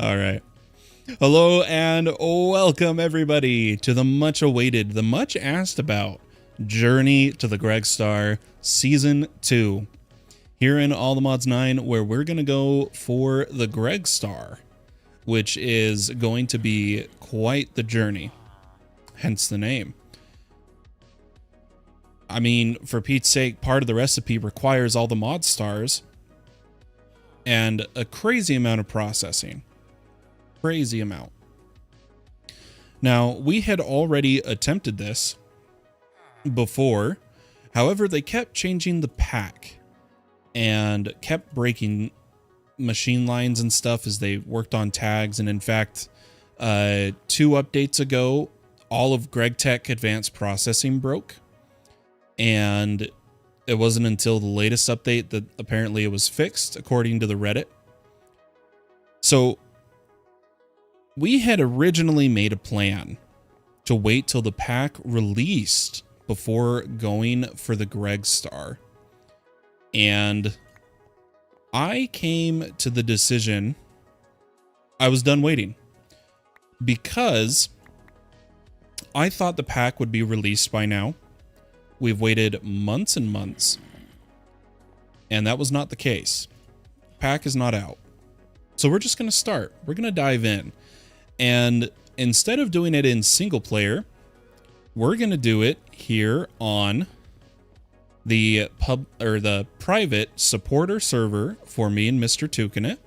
All right. Hello and welcome everybody to the much awaited, the much asked about Journey to the GREGSTAR Season 2. Here in All the Mods 9, where we're going to go for the GREGSTAR, which is going to be quite the journey, hence the name. I mean, for Pete's sake, part of the recipe requires all the mod stars and a crazy amount of processing. Crazy amount. Now, we had already attempted this before. However, they kept changing the pack and kept breaking machine lines and stuff as they worked on tags. And in fact, 2 updates ago, all of GregTech Advanced Processing broke. And it wasn't until the latest update that apparently it was fixed, according to the Reddit. So we had originally made a plan to wait till the pack released before going for the GREGSTAR. And I came to the decision I was done waiting, because I thought the pack would be released by now. We've waited months and months, and that was not the case. Pack is not out. So we're just going to start. We're going to dive in. And instead of doing it in single player, we're going to do it here on the private supporter server for me and Mr. Tukinit.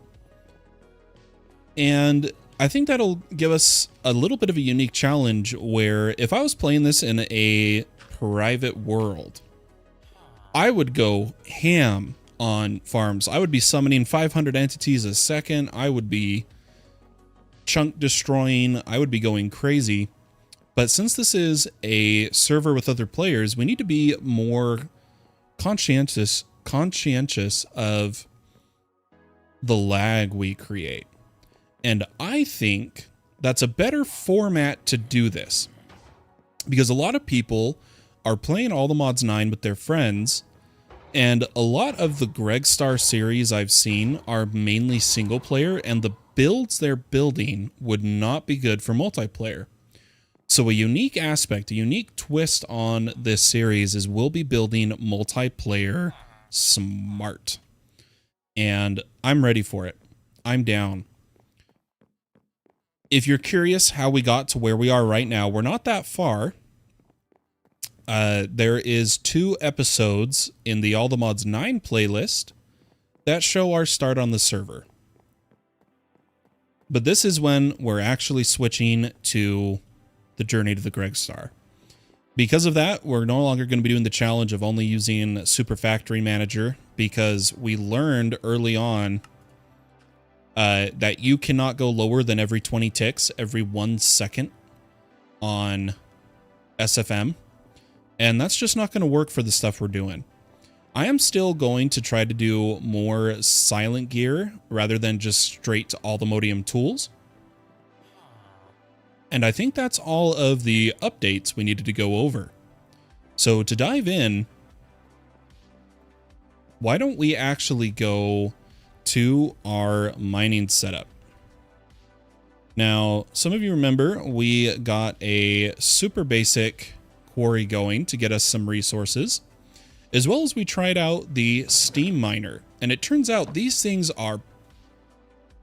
And I think that'll give us a little bit of a unique challenge where if I was playing this in a private world, I would go ham on farms. I would be summoning 500 entities a second. I would be chunk destroying. I would be going crazy. But since this is a server with other players, we need to be more conscientious of the lag we create. And I think that's a better format to do this, because a lot of people are playing All the Mods 9 with their friends, and a lot of the GREGSTAR series I've seen are mainly single player, and the builds they're building would not be good for multiplayer. So a unique aspect, a unique twist on this series is we'll be building multiplayer smart. And I'm ready for it. I'm down. If you're curious how we got to where we are right now, we're not that far. There is 2 episodes in the All the Mods 9 playlist that show our start on the server. But this is when we're actually switching to the Journey to the GREGSTAR. Because of that, we're no longer going to be doing the challenge of only using Super Factory Manager, because we learned early on that you cannot go lower than every 20 ticks every 1 second on SFM. And that's just not going to work for the stuff we're doing. I am still going to try to do more silent gear rather than just straight to all the Modium tools. And I think that's all of the updates we needed to go over. So to dive in, why don't we actually go to our mining setup? Now, some of you remember we got a super basic quarry going to get us some resources, as well as we tried out the steam miner, and it turns out these things are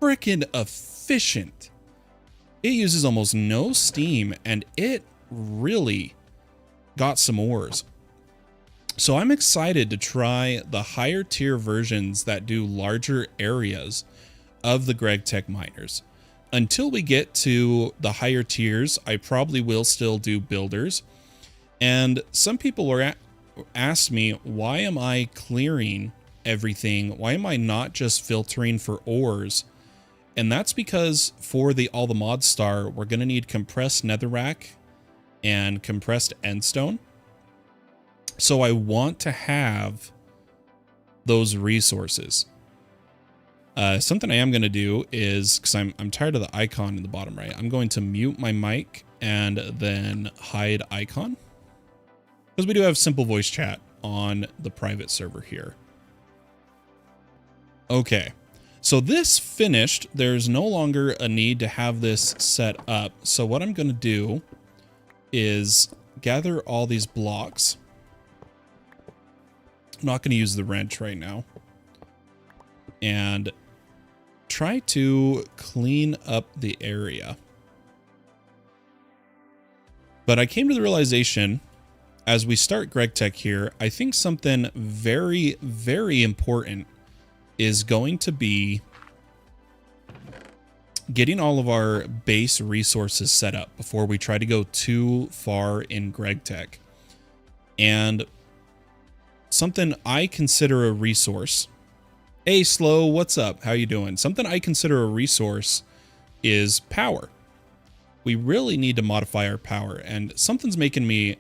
freaking efficient. It uses almost no steam, and it really got some ores. So I'm excited to try the higher tier versions that do larger areas of the GregTech miners. Until we get to the higher tiers, I probably will still do builders. And some people were asked me, why am I clearing everything? Why am I not just filtering for ores? And that's because for the All the Mod Star, we're going to need compressed netherrack and compressed endstone. So I want to have those resources. Something I am going to do is, because I'm tired of the icon in the bottom right, I'm going to mute my mic and then hide icon, because we do have simple voice chat on the private server here. Okay, So this finished. There's no longer a need to have this set up. So what I'm going to do is gather all these blocks. I'm not going to use the wrench right now. And try to clean up the area. But I came to the realization, as we start GregTech here, I think something very, very important is going to be getting all of our base resources set up before we try to go too far in GregTech. And something I consider a resource. Hey, Slow, what's up? How you doing? Something I consider a resource is power. We really need to modify our power, and something's making me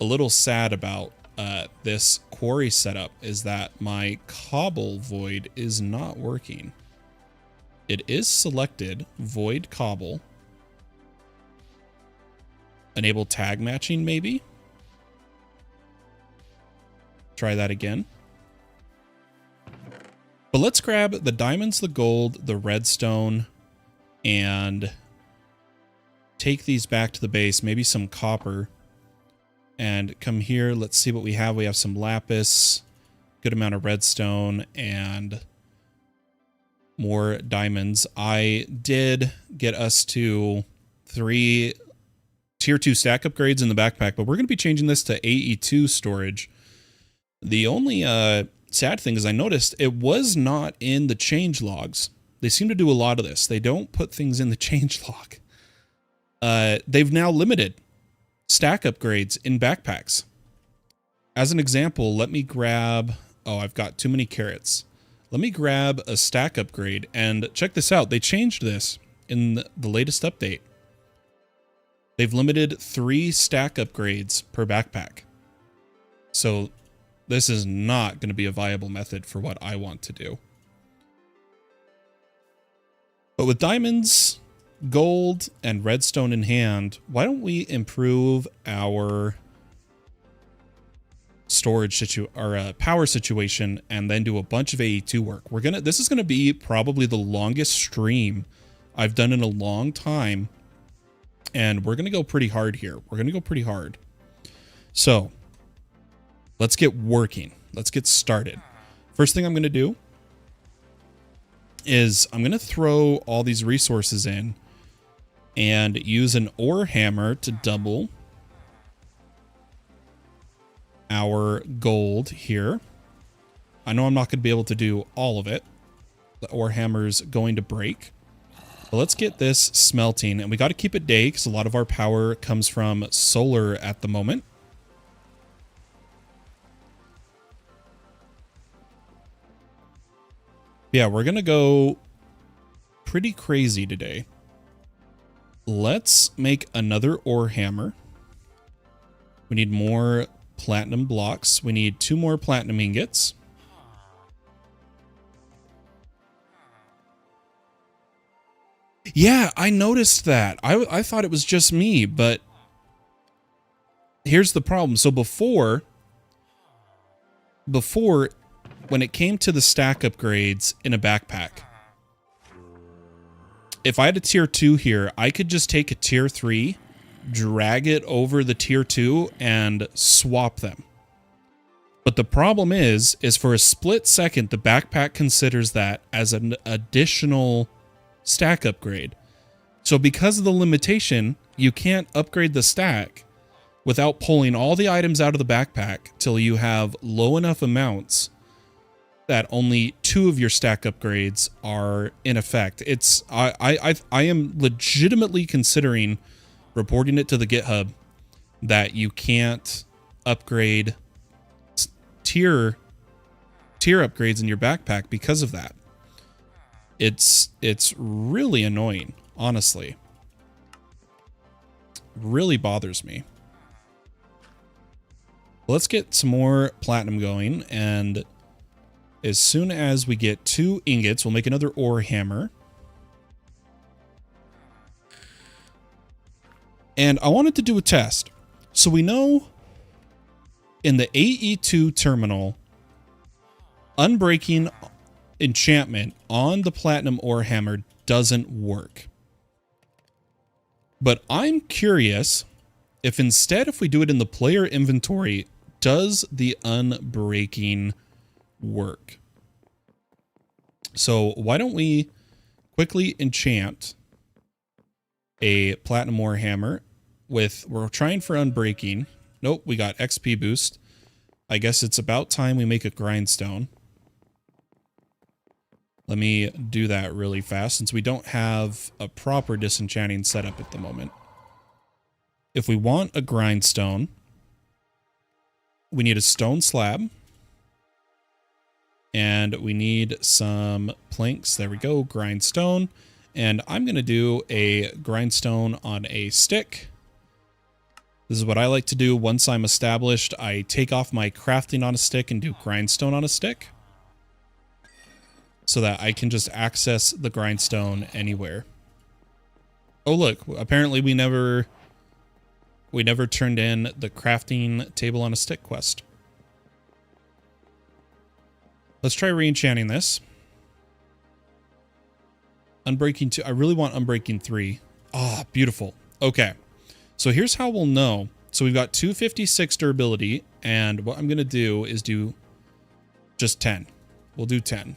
a little sad about this quarry setup is that my cobble void is not working. It is selected, void cobble. Enable tag matching, maybe? Try that again. But let's grab the diamonds, the gold, the redstone, and take these back to the base, maybe some copper. And come here, let's see what we have. We have some lapis, good amount of redstone, and more diamonds. I did get us to 3 tier 2 stack upgrades in the backpack, but we're going to be changing this to AE2 storage. The only sad thing is I noticed it was not in the change logs. They seem to do a lot of this. They don't put things in the change log. They've now limited stack upgrades in backpacks. As an example, let me grab... Oh, I've got too many carrots. Let me grab a stack upgrade, and check this out. They changed this in the latest update. They've limited 3 stack upgrades per backpack. So this is not going to be a viable method for what I want to do. But with diamonds, gold, and redstone in hand, why don't we improve our storage power situation and then do a bunch of AE2 work. This is gonna be probably the longest stream I've done in a long time, and we're gonna go pretty hard here. We're gonna go pretty hard. So let's get working. Let's get started. First thing I'm gonna do is I'm gonna throw all these resources in and use an ore hammer to double our gold here. I know I'm not going to be able to do all of it. The ore hammer's going to break. But let's get this smelting, and we got to keep it day because a lot of our power comes from solar at the moment. Yeah, we're going to go pretty crazy today. Let's make another ore hammer. We need more platinum blocks. We need 2 more platinum ingots. Yeah, I noticed that. I thought it was just me, but here's the problem. So before, when it came to the stack upgrades in a backpack, if I had a tier 2 here, I could just take a tier 3, drag it over the tier 2, and swap them. But the problem is for a split second, the backpack considers that as an additional stack upgrade. So because of the limitation, you can't upgrade the stack without pulling all the items out of the backpack till you have low enough amounts that only 2 of your stack upgrades are in effect. I am legitimately considering reporting it to the GitHub that you can't upgrade tier upgrades in your backpack because of that. It's really annoying, honestly. Really bothers me. Let's get some more platinum going, and as soon as we get 2 ingots, we'll make another ore hammer. And I wanted to do a test. So we know in the AE2 terminal, unbreaking enchantment on the platinum ore hammer doesn't work. But I'm curious if instead, if we do it in the player inventory, does the unbreaking work? So why don't we quickly enchant a platinum ore hammer with, we're trying for unbreaking. Nope, we got XP boost. I guess it's about time we make a grindstone. Let me do that really fast since we don't have a proper disenchanting setup at the moment. If we want a grindstone, we need a stone slab. And we need some planks. There we go, grindstone. And I'm going to do a grindstone on a stick. This is what I like to do once I'm established. I take off my crafting on a stick and do grindstone on a stick, so that I can just access the grindstone anywhere. Oh look, apparently we never turned in the crafting table on a stick quest. Let's try re-enchanting this. Unbreaking 2. I really want Unbreaking 3. Ah, beautiful. Okay. So here's how we'll know. So we've got 256 durability, and what I'm going to do is do just 10. We'll do 10.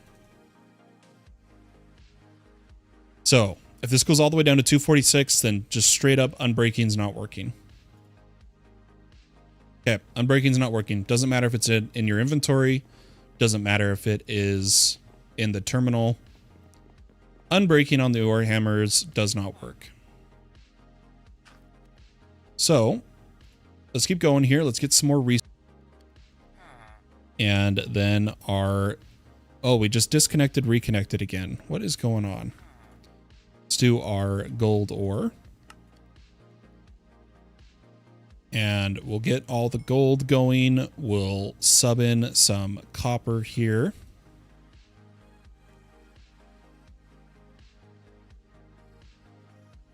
So if this goes all the way down to 246, then just straight up Unbreaking's not working. Okay, Unbreaking's not working. Doesn't matter if it's in your inventory. Doesn't matter if it is in the terminal. Unbreaking on the ore hammers does not work. So let's keep going here. Let's get some more resources. And then our... Oh, we just disconnected, reconnected again. What is going on? Let's do our gold ore. And we'll get all the gold going. We'll sub in some copper here.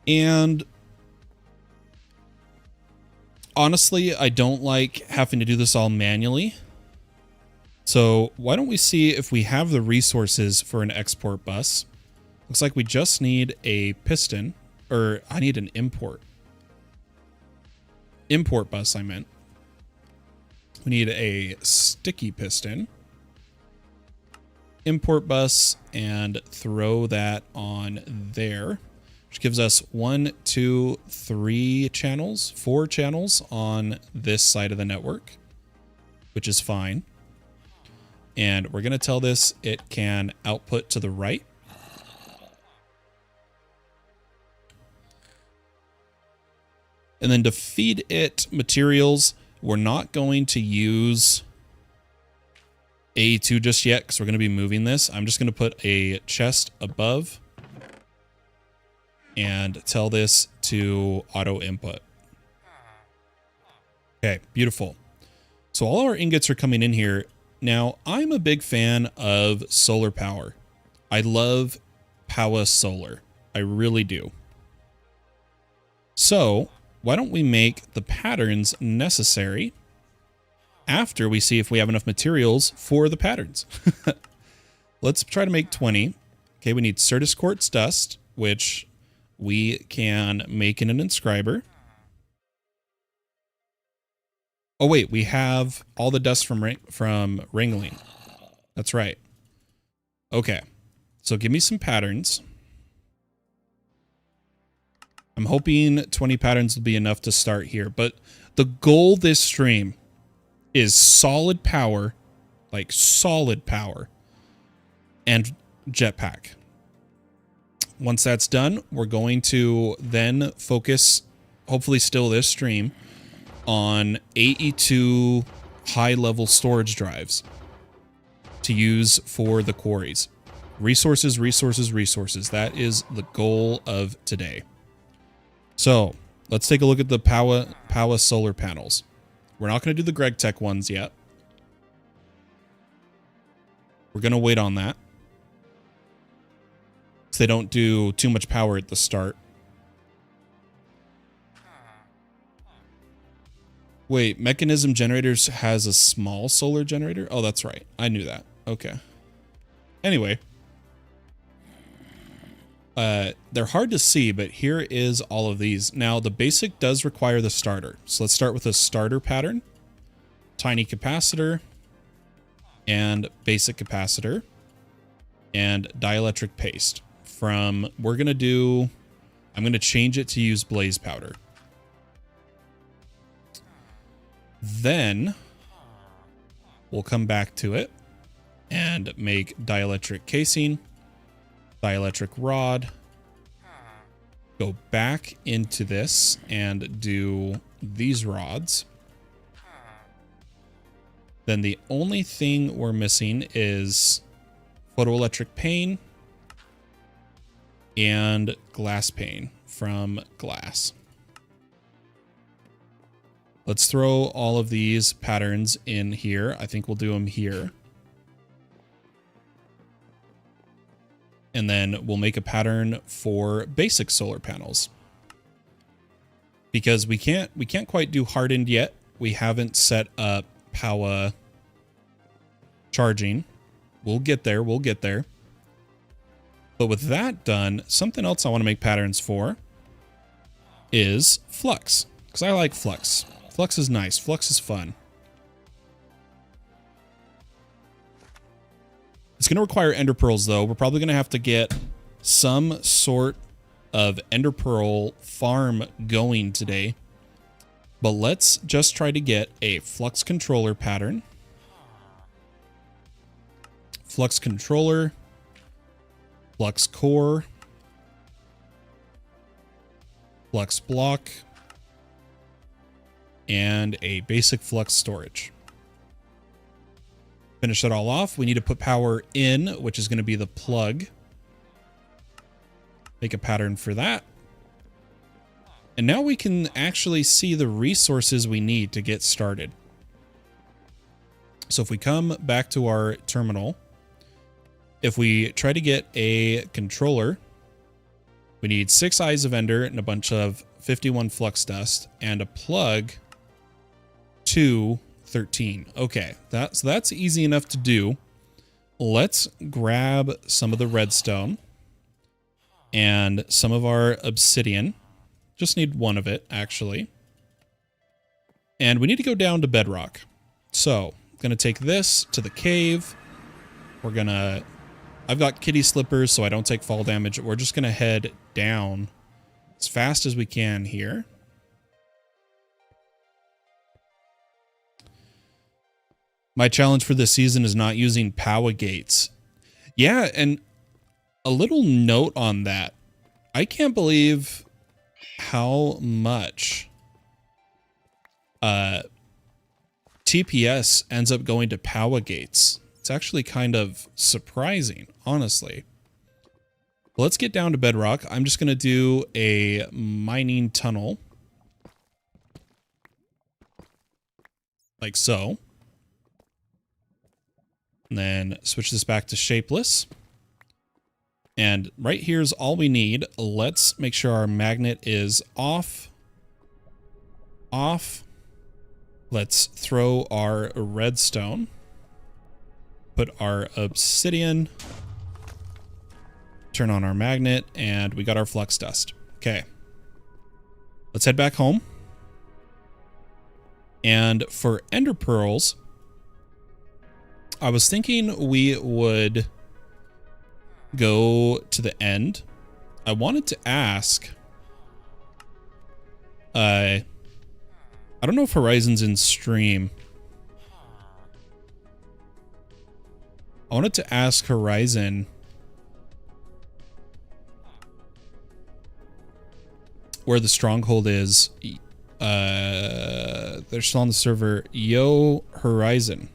And honestly, I don't like having to do this all manually. So why don't we see if we have the resources for an export bus? Looks like we just need a piston, or I need an import. Import bus, I meant. We need a sticky piston. Import bus, and throw that on there, which gives us 1, 2, 3 channels, 4 channels on this side of the network, which is fine. And we're going to tell this it can output to the right. And then to feed it materials, we're not going to use A2 just yet because we're going to be moving this. I'm just going to put a chest above and tell this to auto input. Okay, beautiful. So all our ingots are coming in here. Now, I'm a big fan of solar power. I love power solar. I really do. So why don't we make the patterns necessary after we see if we have enough materials for the patterns? Let's try to make 20. Okay, we need Certus Quartz dust, which we can make in an inscriber. Oh wait, we have all the dust from wrangling. That's right. Okay, so give me some patterns. I'm hoping 20 patterns will be enough to start here, but the goal this stream is solid power, like solid power, and jetpack. Once that's done, we're going to then focus, hopefully still this stream, on AE2 high-level storage drives to use for the quarries. Resources, resources, resources. That is the goal of today. So let's take a look at the Powa solar panels. We're not going to do the GREGTech ones yet. We're going to wait on that, so they don't do too much power at the start. Wait, Mechanism Generators has a small solar generator? Oh, that's right. I knew that. Okay. Anyway, they're hard to see, but here is all of these. Now, the basic does require the starter. So let's start with a starter pattern. Tiny capacitor and basic capacitor and dielectric paste. I'm going to change it to use blaze powder. Then we'll come back to it and make dielectric casing, dielectric rod, go back into this and do these rods. Then the only thing we're missing is photoelectric pane and glass pane from glass. Let's throw all of these patterns in here. I think we'll do them here. And then we'll make a pattern for basic solar panels. Because we can't quite do hardened yet. We haven't set up power charging. We'll get there. But with that done, something else I want to make patterns for is flux. Because I like flux. Flux is nice. Flux is fun. It's going to require ender pearls, though. We're probably going to have to get some sort of ender pearl farm going today. But let's just try to get a flux controller pattern. Flux controller. Flux core. Flux block. And a basic flux storage. Finish that all off. We need to put power in, which is going to be the plug. Make a pattern for that. And now we can actually see the resources we need to get started. So if we come back to our terminal, if we try to get a controller, we need 6 eyes of ender and a bunch of 51 flux dust and a plug to 13. Okay, so that's easy enough to do. Let's grab some of the redstone and some of our obsidian. Just need one of it, actually. And we need to go down to bedrock. So, I'm going to take this to the cave. I've got kitty slippers, so I don't take fall damage. We're just going to head down as fast as we can here. My challenge for this season is not using power gates. Yeah, and a little note on that. I can't believe how much TPS ends up going to power gates. It's actually kind of surprising, honestly. Well, let's get down to bedrock. I'm just going to do a mining tunnel. Like so. And then switch this back to shapeless. And right here's all we need. Let's make sure our magnet is off. Off. Let's throw our redstone. Put our obsidian. Turn on our magnet. And we got our flux dust. Okay. Let's head back home. And for ender pearls, I was thinking we would go to the end. I wanted to ask, I don't know if Horizon's in stream. I wanted to ask Horizon where the stronghold is. They're still on the server. Yo, Horizon.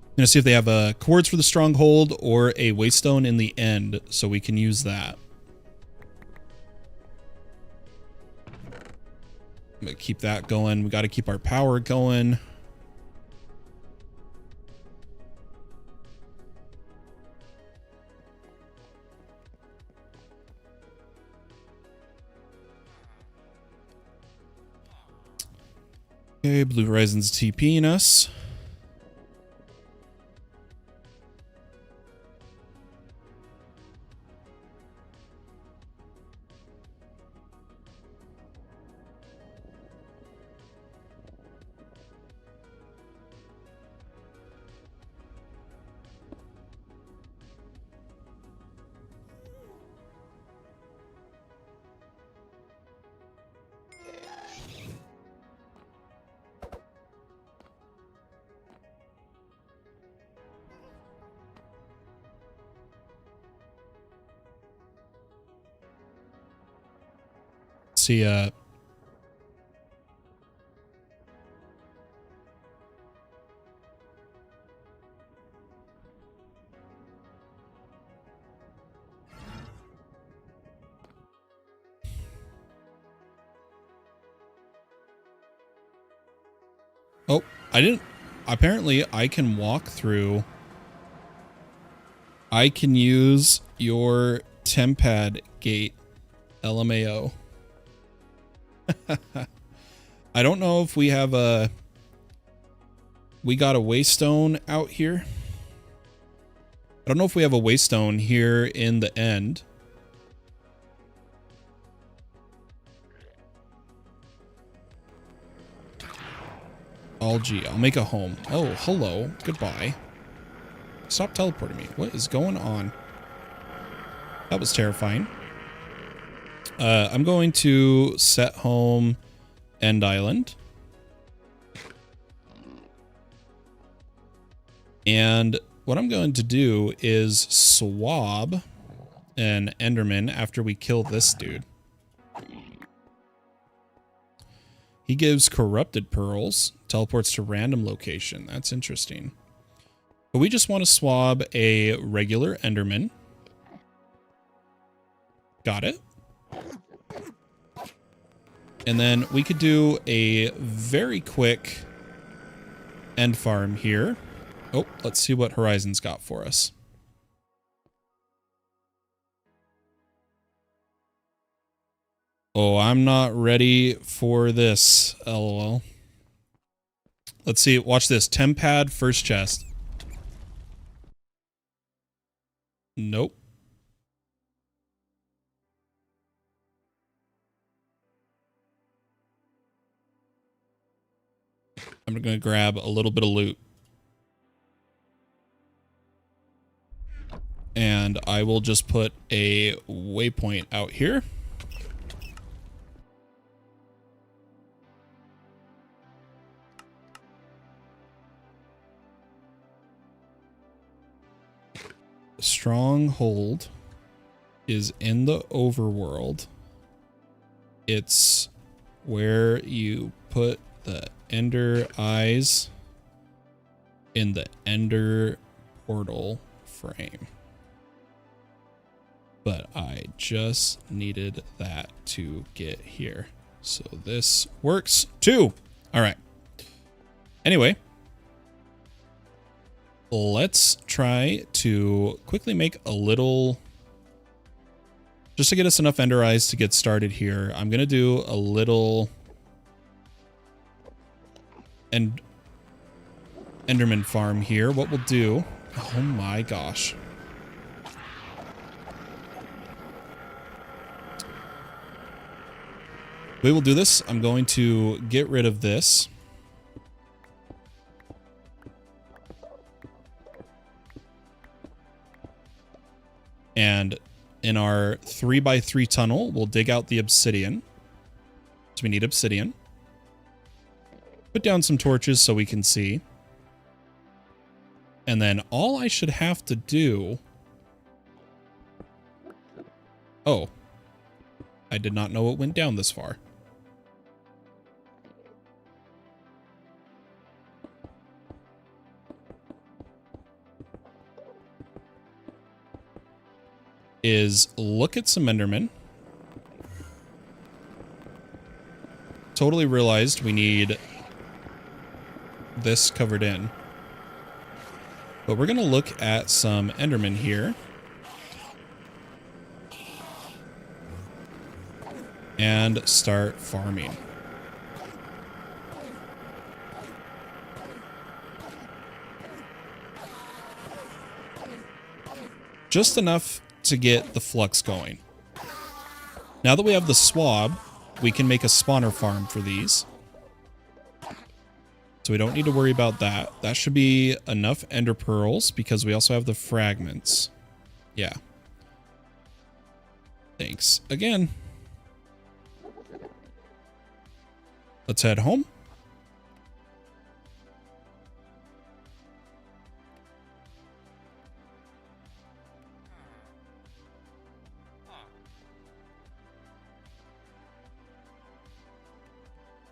I'm going to see if they have cords for the stronghold or a waystone in the end, so we can use that. I'm going to keep that going. We got to keep our power going. Okay, Blue Horizon's TPing us. See, oh, I didn't. Apparently, I can walk through. I can use your Tempad gate, LMAO. I don't know if we have a... We got a waystone out here. I don't know if we have a waystone here in the end. Algae, I'll make a home. Oh, hello. Goodbye. Stop teleporting me. What is going on? That was terrifying. I'm going to set home End Island. And what I'm going to do is swab an Enderman after we kill this dude. He gives corrupted pearls, teleports to random location. That's interesting. But we just want to swab a regular Enderman. Got it. And then we could do a very quick end farm here. Oh, let's see what Horizon's got for us. Oh, I'm not ready for this, LOL. Let's see, watch this. Tempad, first chest. Nope. I'm gonna grab a little bit of loot. And I will just put a waypoint out here. Stronghold is in the overworld. It's where you put the ender eyes in the ender portal frame. But I just needed that to get here. So this works too. All right. Anyway, let's try to quickly make a little, just to get us enough ender eyes to get started here. I'm going to do a little Enderman farm here. What we'll do, oh my gosh. We will do this. I'm going to get rid of this. And in our 3x3 tunnel, we'll dig out the obsidian. So we need obsidian. Put down some torches so we can see. And then all I should have to do... Oh. I did not know it went down this far. Is look at some Endermen. Totally realized we need this covered in. But we're going to look at some Endermen here. And start farming. Just enough to get the flux going. Now that we have the swab, we can make a spawner farm for these. So we don't need to worry about that. That should be enough ender pearls because we also have the fragments. Yeah. Thanks again. Let's head home.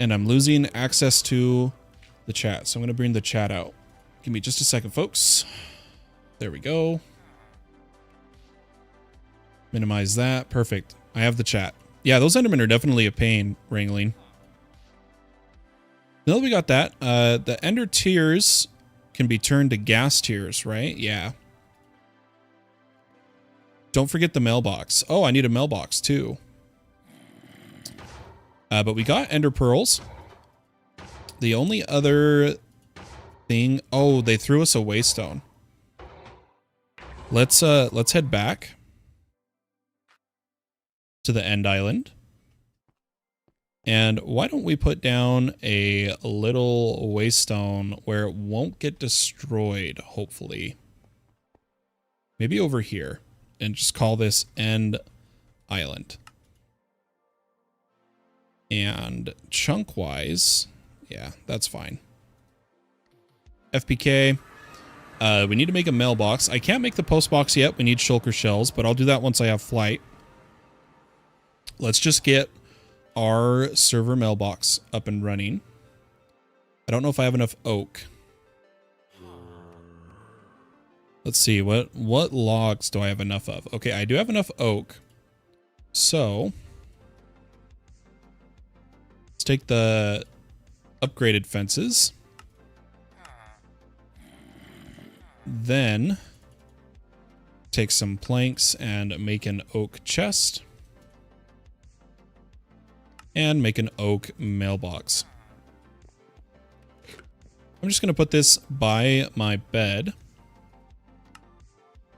And I'm losing access to the chat, so I'm going to bring the chat out. Give me just a second, folks. There we go. Minimize that. Perfect. I have the chat. Yeah, those Endermen are definitely a pain wrangling. Now that we got that, the Ender tears can be turned to gas tears, right? Yeah. Don't forget the mailbox. Oh, I need a mailbox too. But we got Ender pearls. The only other thing... Oh, they threw us a waystone. Let's head back to the end island. And why don't we put down a little waystone where it won't get destroyed, hopefully. Maybe over here. And just call this end island. And chunk-wise... Yeah, that's fine. FPK. We need to make a mailbox. I can't make the post box yet. We need shulker shells, but I'll do that once I have flight. Let's just get our server mailbox up and running. I don't know if I have enough oak. Let's see. What logs do I have enough of? Okay, I do have enough oak. So let's take the upgraded fences. Then take some planks and make an oak chest. And make an oak mailbox. I'm just going to put this by my bed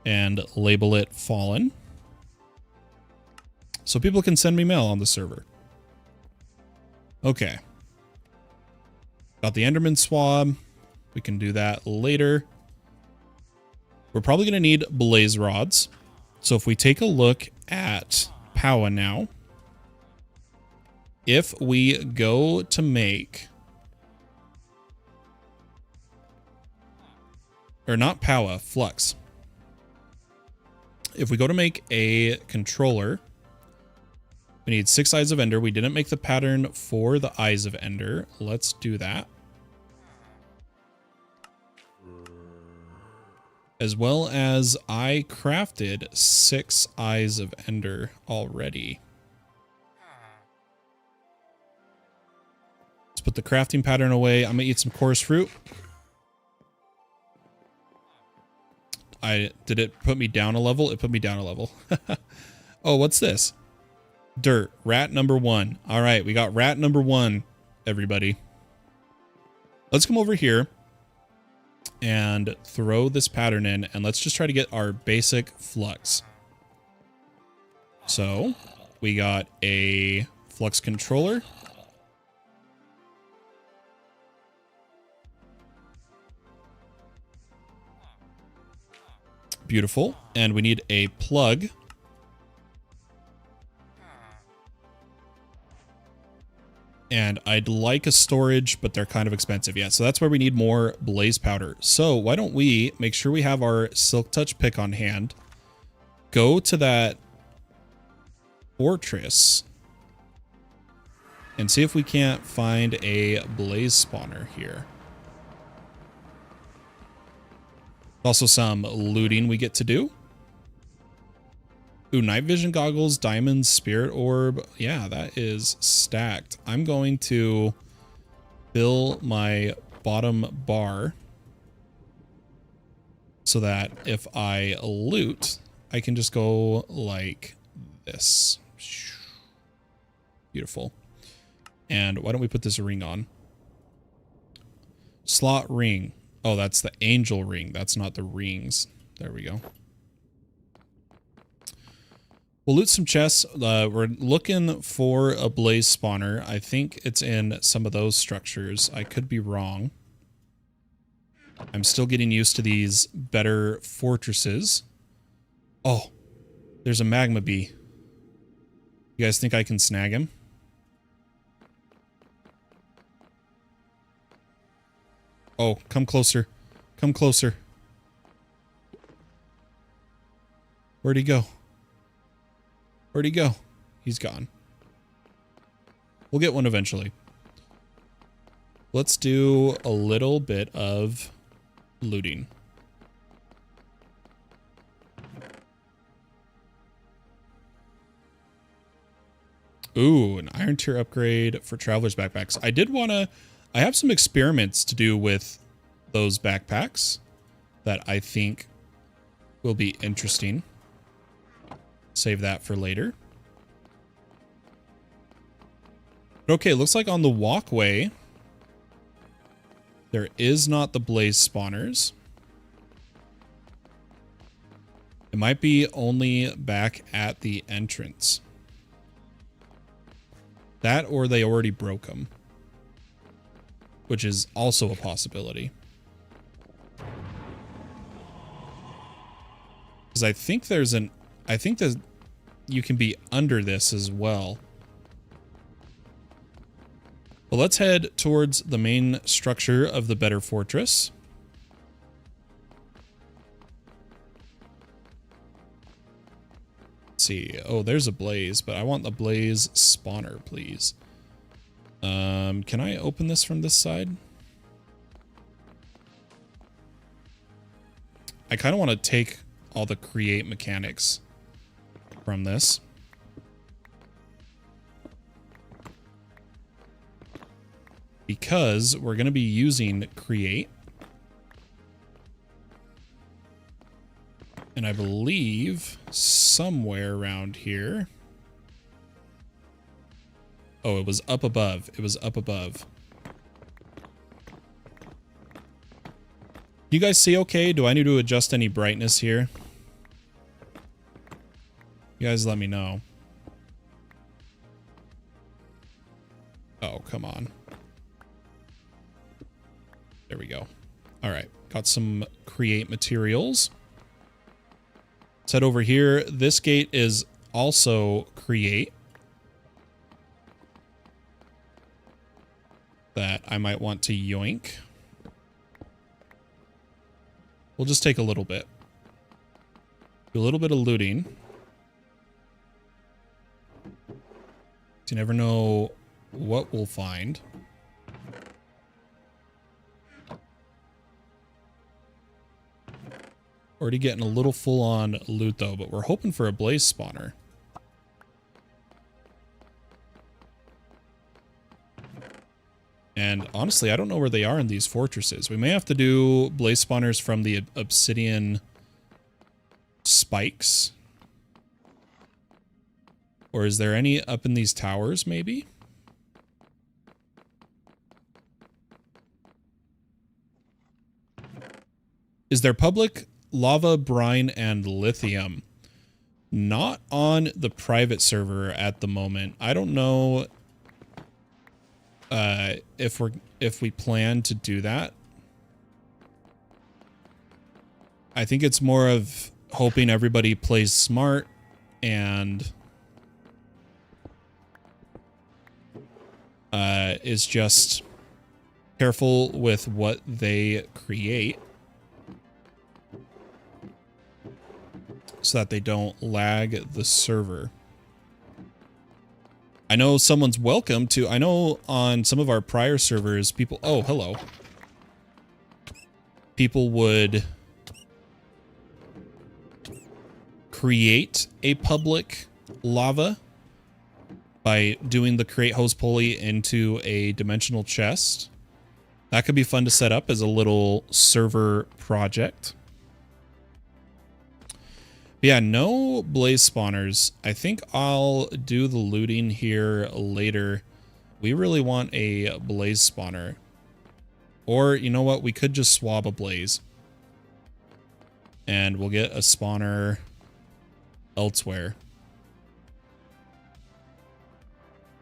and label it fallen, so people can send me mail on the server. Okay. Got the Enderman swab. We can do that later. We're probably going to need blaze rods. So if we take a look at Powa now, if we go to make, or not Powa, Flux. If we go to make a controller, we need 6 eyes of Ender. We didn't make the pattern for the eyes of Ender. Let's do that. As well as I crafted 6 eyes of Ender already. Let's put the crafting pattern away. I'm gonna eat some coarse fruit. Did it put me down a level? It put me down a level. Oh, what's this? Dirt. Rat number 1. All right, we got rat number 1, everybody. Let's come over here and throw this pattern in, and let's just try to get our basic flux. So we got a flux controller. Beautiful. And we need a plug. And I'd like a storage, but they're kind of expensive. Yeah, so that's where we need more blaze powder. So why don't we make sure we have our silk touch pick on hand. Go to that fortress and see if we can't find a blaze spawner here. Also some looting we get to do. Ooh, night vision goggles, diamonds, spirit orb. Yeah, that is stacked. I'm going to fill my bottom bar so that if I loot, I can just go like this. Beautiful. And why don't we put this ring on? Slot ring. Oh, that's the angel ring. That's not the rings. There we go. We'll loot some chests. We're looking for a blaze spawner. I think it's in some of those structures. I could be wrong. I'm still getting used to these better fortresses. Oh, there's a magma bee. You guys think I can snag him? Oh, come closer. Come closer. Where'd he go? Where'd he go? He's gone. We'll get one eventually. Let's do a little bit of looting. Ooh, an iron tier upgrade for traveler's backpacks. I have some experiments to do with those backpacks that I think will be interesting. Save that for later. Okay, looks like on the walkway, there is not the blaze spawners. It might be only back at the entrance. That or they already broke them, which is also a possibility. Because I think that you can be under this as well. But let's head towards the main structure of the better fortress. Let's see. Oh, there's a blaze, but I want the blaze spawner, please. Can I open this from this side? I kind of want to take all the create mechanics from this. Because we're going to be using create. And I believe somewhere around here. Oh, it was up above. It was up above. You guys see okay? Do I need to adjust any brightness here? You guys let me know. Oh, come on. There we go. All right. Got some create materials. Let's head over here. This gate is also create. That I might want to yoink. We'll just take a little bit. Do a little bit of looting. You never know what we'll find. Already getting a little full-on loot, though, but we're hoping for a blaze spawner. And honestly, I don't know where they are in these fortresses. We may have to do blaze spawners from the obsidian spikes. Or is there any up in these towers, maybe? Is there public lava, brine, and lithium? Not on the private server at the moment. I don't know if we plan to do that. I think it's more of hoping everybody plays smart and is just careful with what they create so that they don't lag the server. I know someone's welcome to... I know on some of our prior servers, people... Oh, hello. People would create a public lava by doing the create host pulley into a dimensional chest. That could be fun to set up as a little server project. Yeah, no blaze spawners. I think I'll do the looting here later. We really want a blaze spawner. Or, you know what? We could just swab a blaze. And we'll get a spawner elsewhere.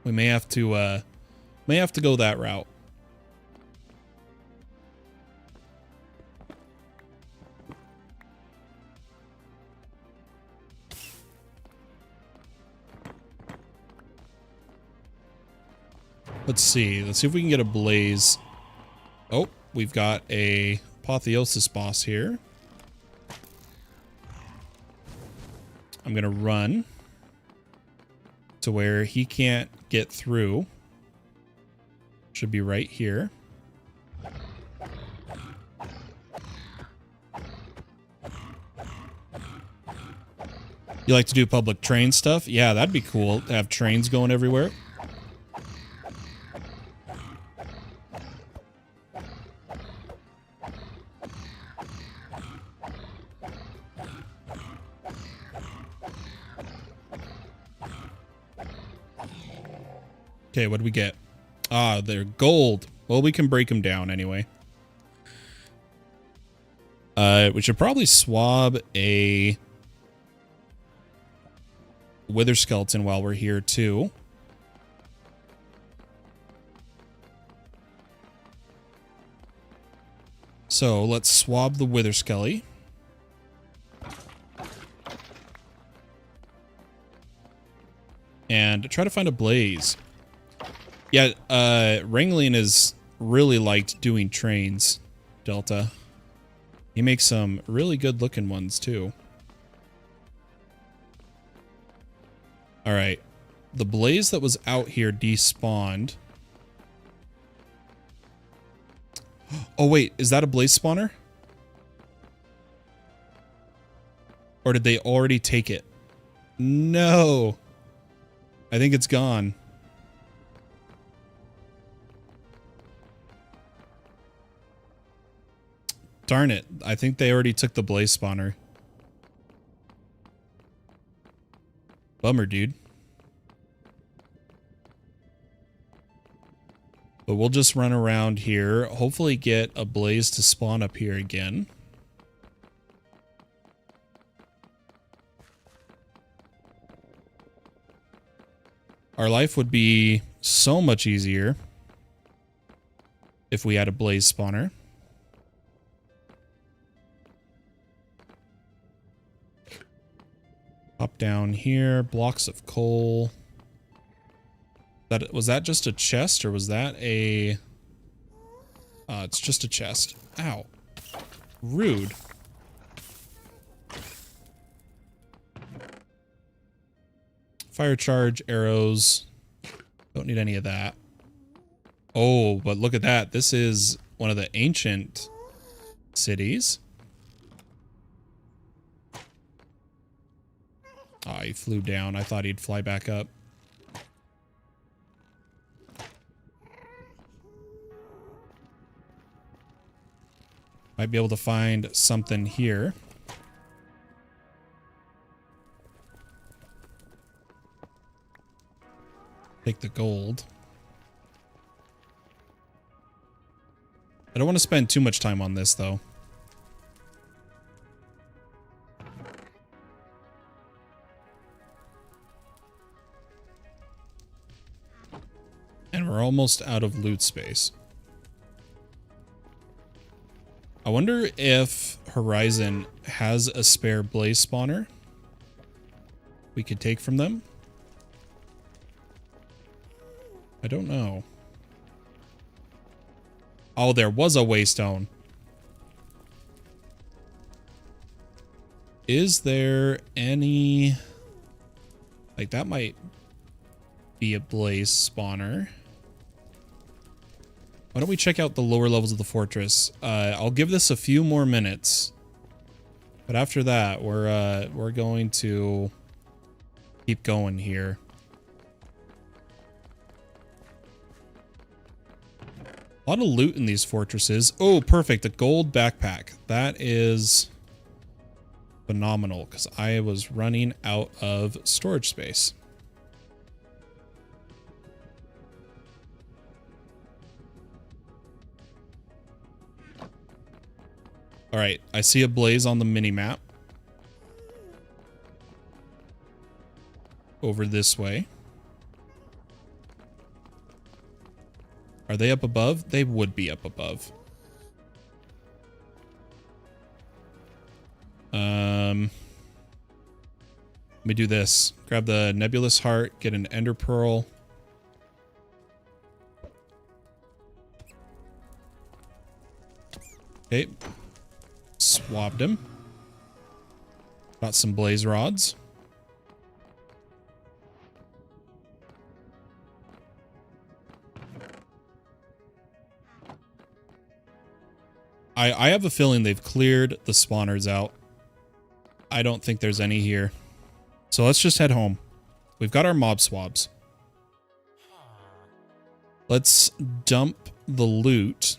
We may have to go that route. Let's see. Let's see if we can get a blaze. Oh, we've got a apotheosis boss here. I'm going to run to where he can't get through. Should be right here. You like to do public train stuff? Yeah, that'd be cool to have trains going everywhere. Okay, what do we get? Ah, they're gold. Well, we can break them down anyway. We should probably swab a wither skeleton while we're here too. So let's swab the wither skelly. And try to find a blaze. Yeah, Ranglin is really liked doing trains, Delta. He makes some really good looking ones too. Alright. The blaze that was out here despawned. Oh wait, is that a blaze spawner? Or did they already take it? No. I think it's gone. Darn it. I think they already took the blaze spawner. Bummer, dude. But we'll just run around here. Hopefully get a blaze to spawn up here again. Our life would be so much easier if we had a blaze spawner. Up down here, blocks of coal. Was that just a chest or was that a... it's just a chest. Ow. Rude. Fire charge, arrows. Don't need any of that. Oh, but look at that. This is one of the ancient cities. Ah, he flew down. I thought he'd fly back up. Might be able to find something here. Take the gold. I don't want to spend too much time on this, though. And we're almost out of loot space. I wonder if Horizon has a spare blaze spawner we could take from them. I don't know. Oh, there was a waystone. Is there any... Like, that might be a blaze spawner. Why don't we check out the lower levels of the fortress? I'll give this a few more minutes. But after that, we're going to keep going here. A lot of loot in these fortresses. Oh, perfect. A gold backpack. That is phenomenal because I was running out of storage space. All right, I see a blaze on the mini-map. Over this way. Are they up above? They would be up above. Let me do this. Grab the nebulous heart, get an ender pearl. Okay. Swabbed him. Got some blaze rods. I have a feeling they've cleared the spawners out. I don't think there's any here. So let's just head home. We've got our mob swabs. Let's dump the loot.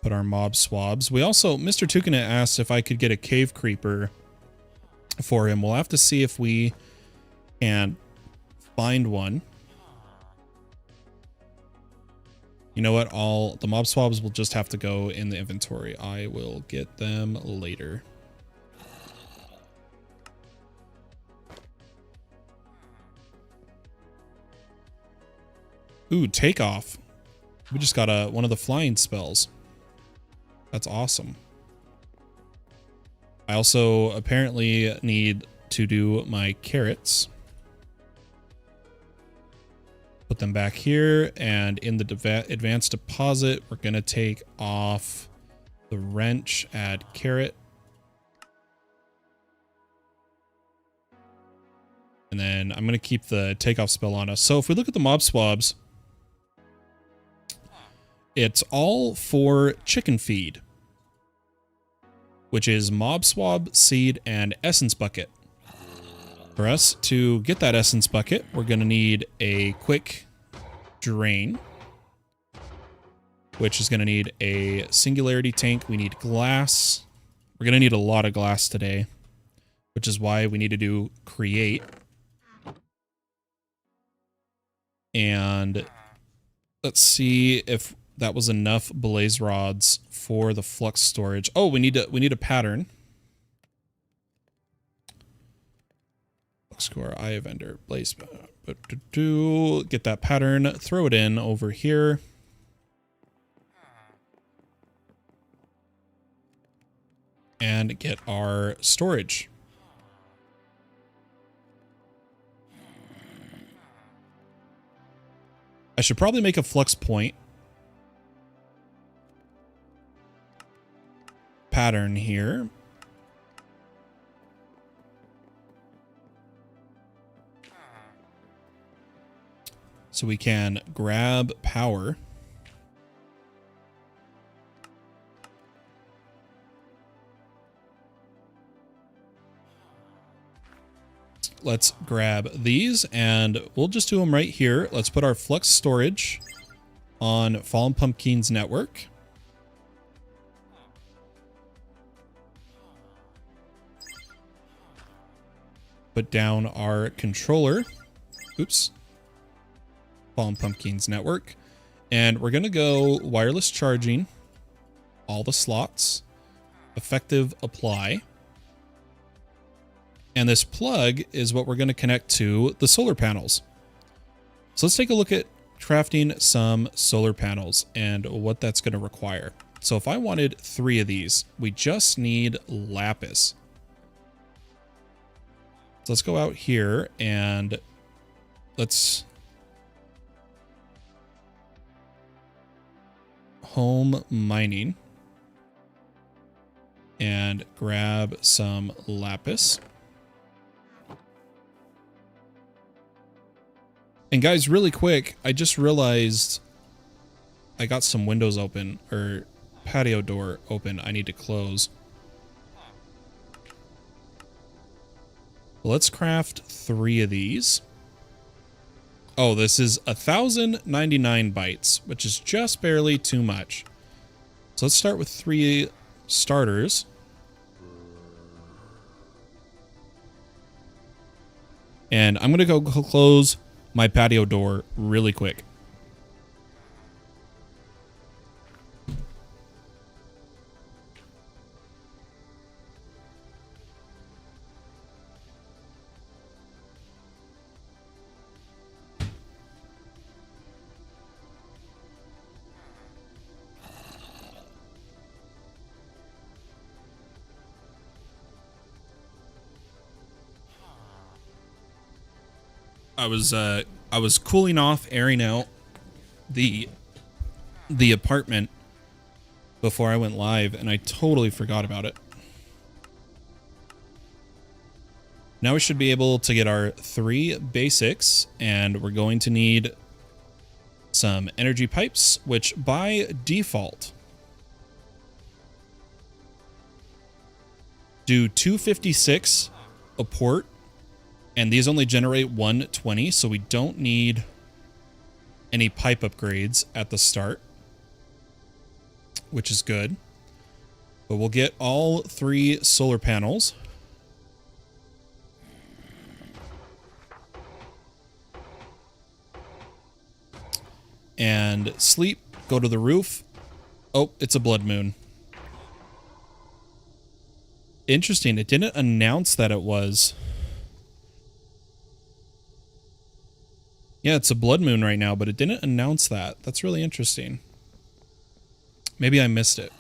Put our mob swabs. We also, Mr. Tukana asked if I could get a cave creeper for him. We'll have to see if we can find one. You know what? The mob swabs will just have to go in the inventory. I will get them later. Ooh, takeoff. We just got one of the flying spells. That's awesome. I also apparently need to do my carrots. Put them back here, and in the advanced deposit, we're going to take off the wrench, add carrot. And then I'm going to keep the takeoff spell on us. So if we look at the mob swabs, it's all for chicken feed, which is mob swab, seed, and essence bucket. For us to get that essence bucket, we're going to need a quick drain, which is going to need a singularity tank. We need glass. We're going to need a lot of glass today, which is why we need to do create. And let's see if that was enough blaze rods for the flux storage. Oh, we need a pattern. Score eye of ender blaze. Get that pattern, throw it in over here. And get our storage. I should probably make a flux point pattern here. So we can grab power. Let's grab these, and we'll just do them right here. Let's put our flux storage on Fallen Pumpkin's network. Put down our controller. Oops. Fallen Pumpkin's network. And we're going to go wireless charging, all the slots, effective apply. And this plug is what we're going to connect to the solar panels. So let's take a look at crafting some solar panels and what that's going to require. So if I wanted 3 of these, we just need lapis. So let's go out here and let's home mining and grab some lapis. And guys, really quick, I just realized I got some windows open, or patio door open. I need to close. Let's craft 3 of these. Oh, this is 1,099 bytes, which is just barely too much. So let's start with 3 starters. And I'm going to go close my patio door really quick. I was cooling off, airing out the apartment before I went live, and I totally forgot about it. Now we should be able to get our 3 basics, and we're going to need some energy pipes, which by default do 256 a port, and these only generate 120, so we don't need any pipe upgrades at the start, which is good. But we'll get all 3 solar panels. And sleep, go to the roof. Oh, it's a blood moon. Interesting, it didn't announce that it was. Yeah, it's a blood moon right now, but it didn't announce that. That's really interesting. Maybe I missed it.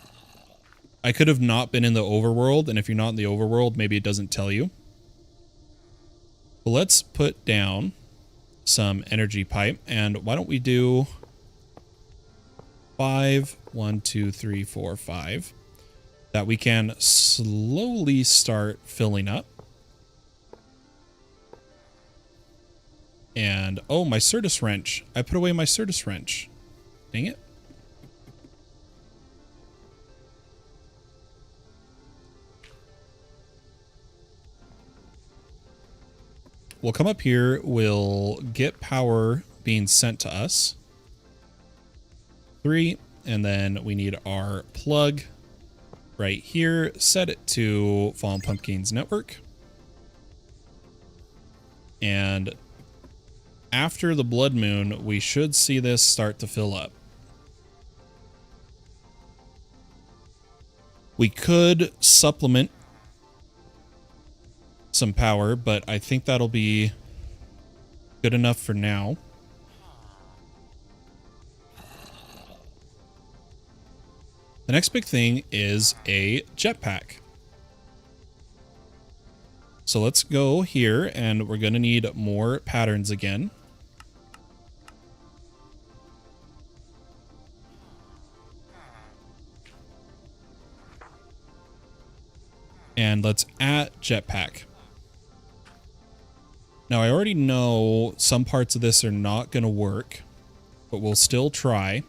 I could have not been in the overworld, and if you're not in the overworld, maybe it doesn't tell you. But let's put down some energy pipe, and why don't we do 5, 1, 2, 3, 4, 5, that we can slowly start filling up. And, oh, my Certus wrench. I put away my Certus wrench. Dang it. We'll come up here, we'll get power being sent to us. 3, and then we need our plug right here. Set it to Fallen Pumpkins Network. And after the blood moon, we should see this start to fill up. We could supplement some power, but I think that'll be good enough for now. The next big thing is a jetpack. So let's go here, and we're going to need more patterns again. And let's add jetpack. Now, I already know some parts of this are not going to work, but we'll still try.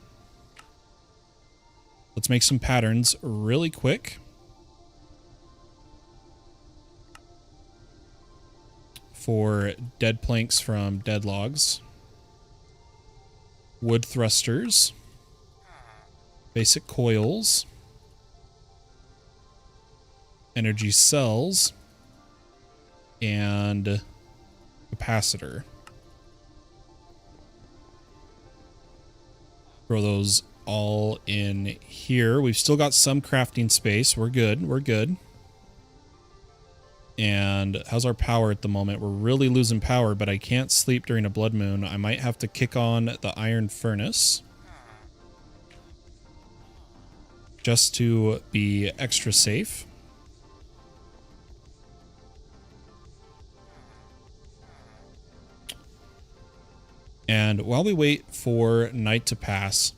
Let's make some patterns really quick. For dead planks from dead logs. Wood thrusters. Basic coils. Energy cells. And capacitor. Throw those all in here. We've still got some crafting space. We're good. We're good. And how's our power at the moment? We're really losing power, but I can't sleep during a blood moon. I might have to kick on the iron furnace just to be extra safe. And while we wait for night to pass,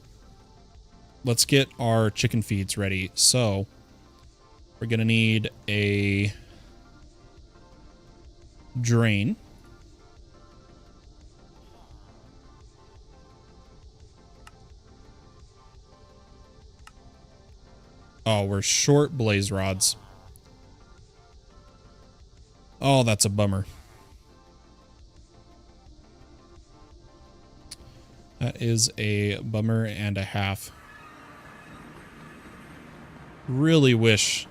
let's get our chicken feeds ready. So we're going to need a drain. Oh, we're short blaze rods. Oh, that's a bummer. That is a bummer and a half. Really wish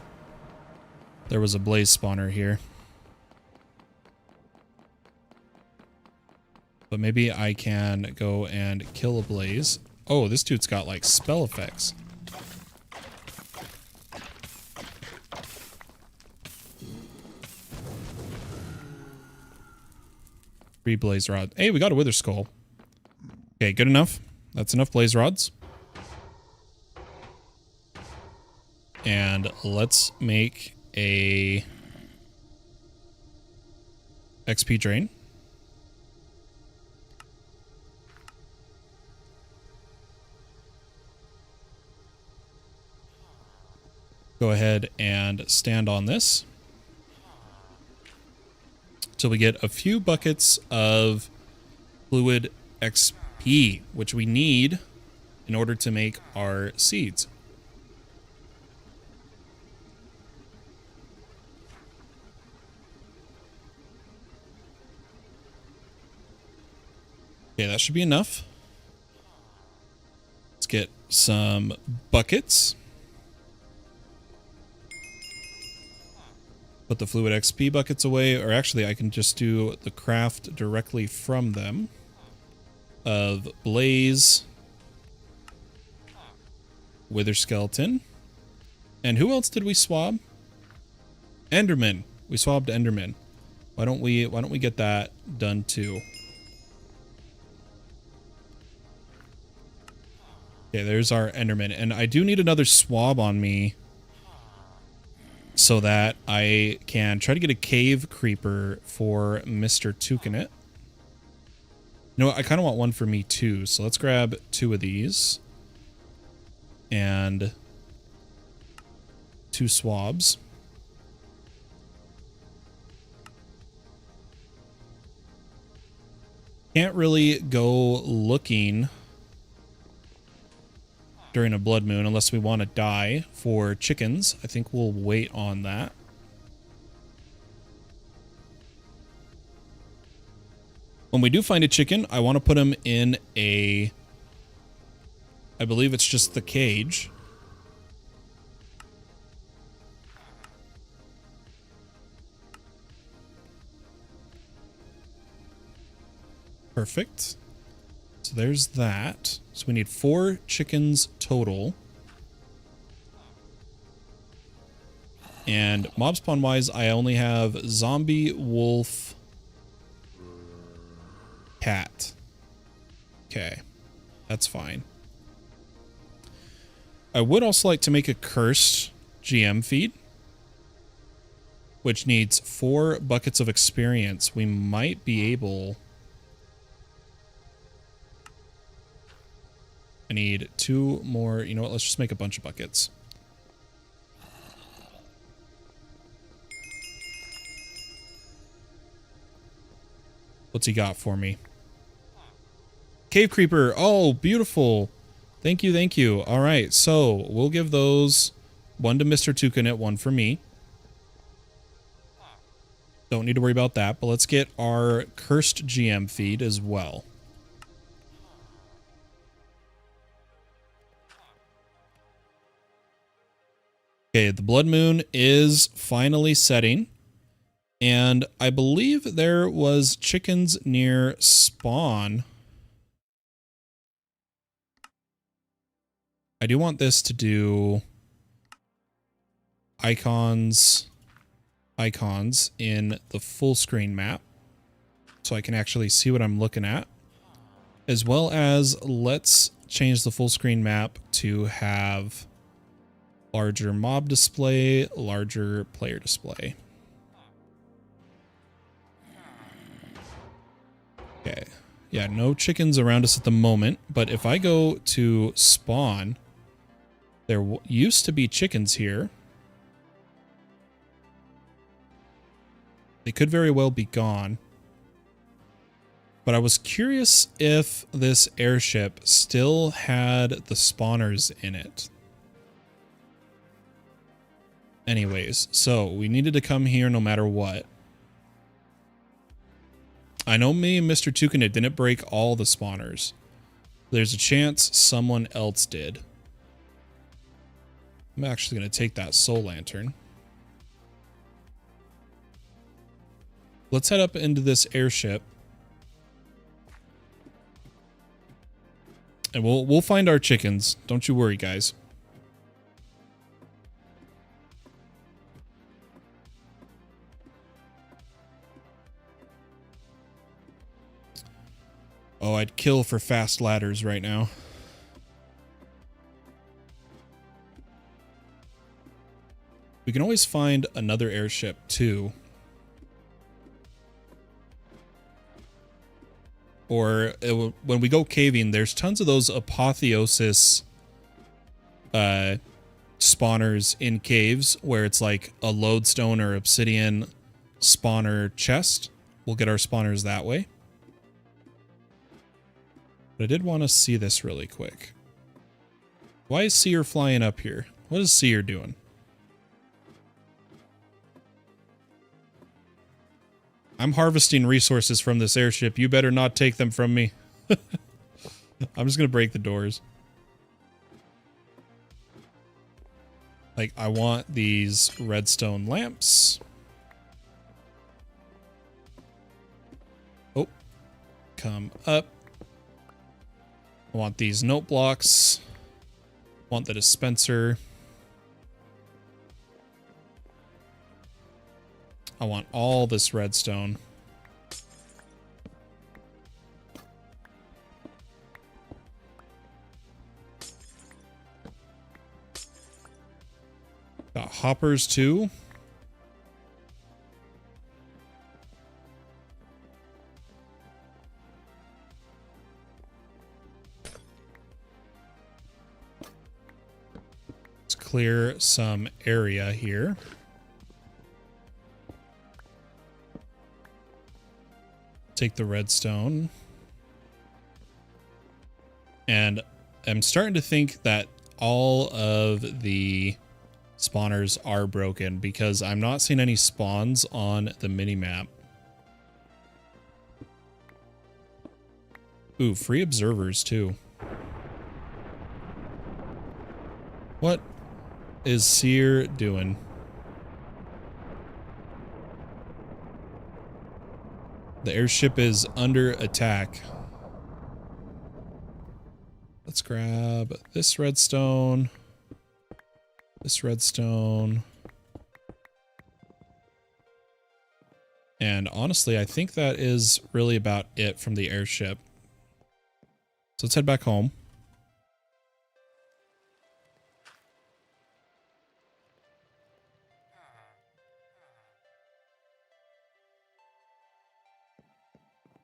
there was a blaze spawner here. But maybe I can go and kill a blaze. Oh, this dude's got like spell effects. Three blaze rod. Hey, we got a wither skull. Okay, good enough. That's enough blaze rods. And let's make a XP drain. Go ahead and stand on this till we get a few buckets of fluid XP, which we need in order to make our seeds. Okay, that should be enough. Let's get some buckets. Put the fluid XP buckets away, or actually I can just do the craft directly from them of Blaze, Wither Skeleton, and who else did we swab? Enderman. We swabbed Enderman. Why don't we get that done too? Okay, there's our Enderman, and I do need another swab on me so that I can try to get a cave creeper for Mr. Toucanit. You know what? I kind of want one for me too, so let's grab 2 of these. And 2 swabs. Can't really go looking during a blood moon unless we want to die for chickens. I think we'll wait on that. When we do find a chicken, I want to put him in a... I believe it's just the cage. Perfect. So there's that. So we need 4 chickens total. And mob spawn wise, I only have zombie, wolf, cat. Okay, that's fine. I would also like to make a cursed GM feed, which needs 4 buckets of experience. We might be able... I need 2 more. You know what? Let's just make a bunch of buckets. What's he got for me? Cave creeper. Oh, beautiful. Thank you, thank you. All right, so we'll give those 1 to Mr. Toucanit, 1 for me. Don't need to worry about that, but let's get our cursed GM feed as well. Okay, the blood moon is finally setting, and I believe there was chickens near spawn. I do want this to do icons in the full screen map so I can actually see what I'm looking at, as well as let's change the full screen map to have larger mob display, larger player display. Okay. Yeah, no chickens around us at the moment, but if I go to spawn, there used to be chickens here. They could very well be gone. But I was curious if this airship still had the spawners in it. Anyways, so we needed to come here no matter what. I know me and Mr. Toucanit didn't break all the spawners. There's a chance someone else did. I'm actually going to take that soul lantern. Let's head up into this airship. And we'll find our chickens. Don't you worry, guys. Oh, I'd kill for fast ladders right now. We can always find another airship too. Or when we go caving, there's tons of those apotheosis spawners in caves where it's like a lodestone or obsidian spawner chest. We'll get our spawners that way. But I did want to see this really quick. Why is Seer flying up here? What is Seer doing? I'm harvesting resources from this airship. You better not take them from me. I'm just going to break the doors. Like, I want these redstone lamps. Oh, come up. I want these note blocks. I want the dispenser. I want all this redstone. Got hoppers too. Let's clear some area here. Take the redstone. And I'm starting to think that all of the spawners are broken because I'm not seeing any spawns on the minimap. Ooh, free observers too. What is Seer doing? The airship is under attack. Let's grab this redstone. This redstone. And honestly, I think that is really about it from the airship. So let's head back home.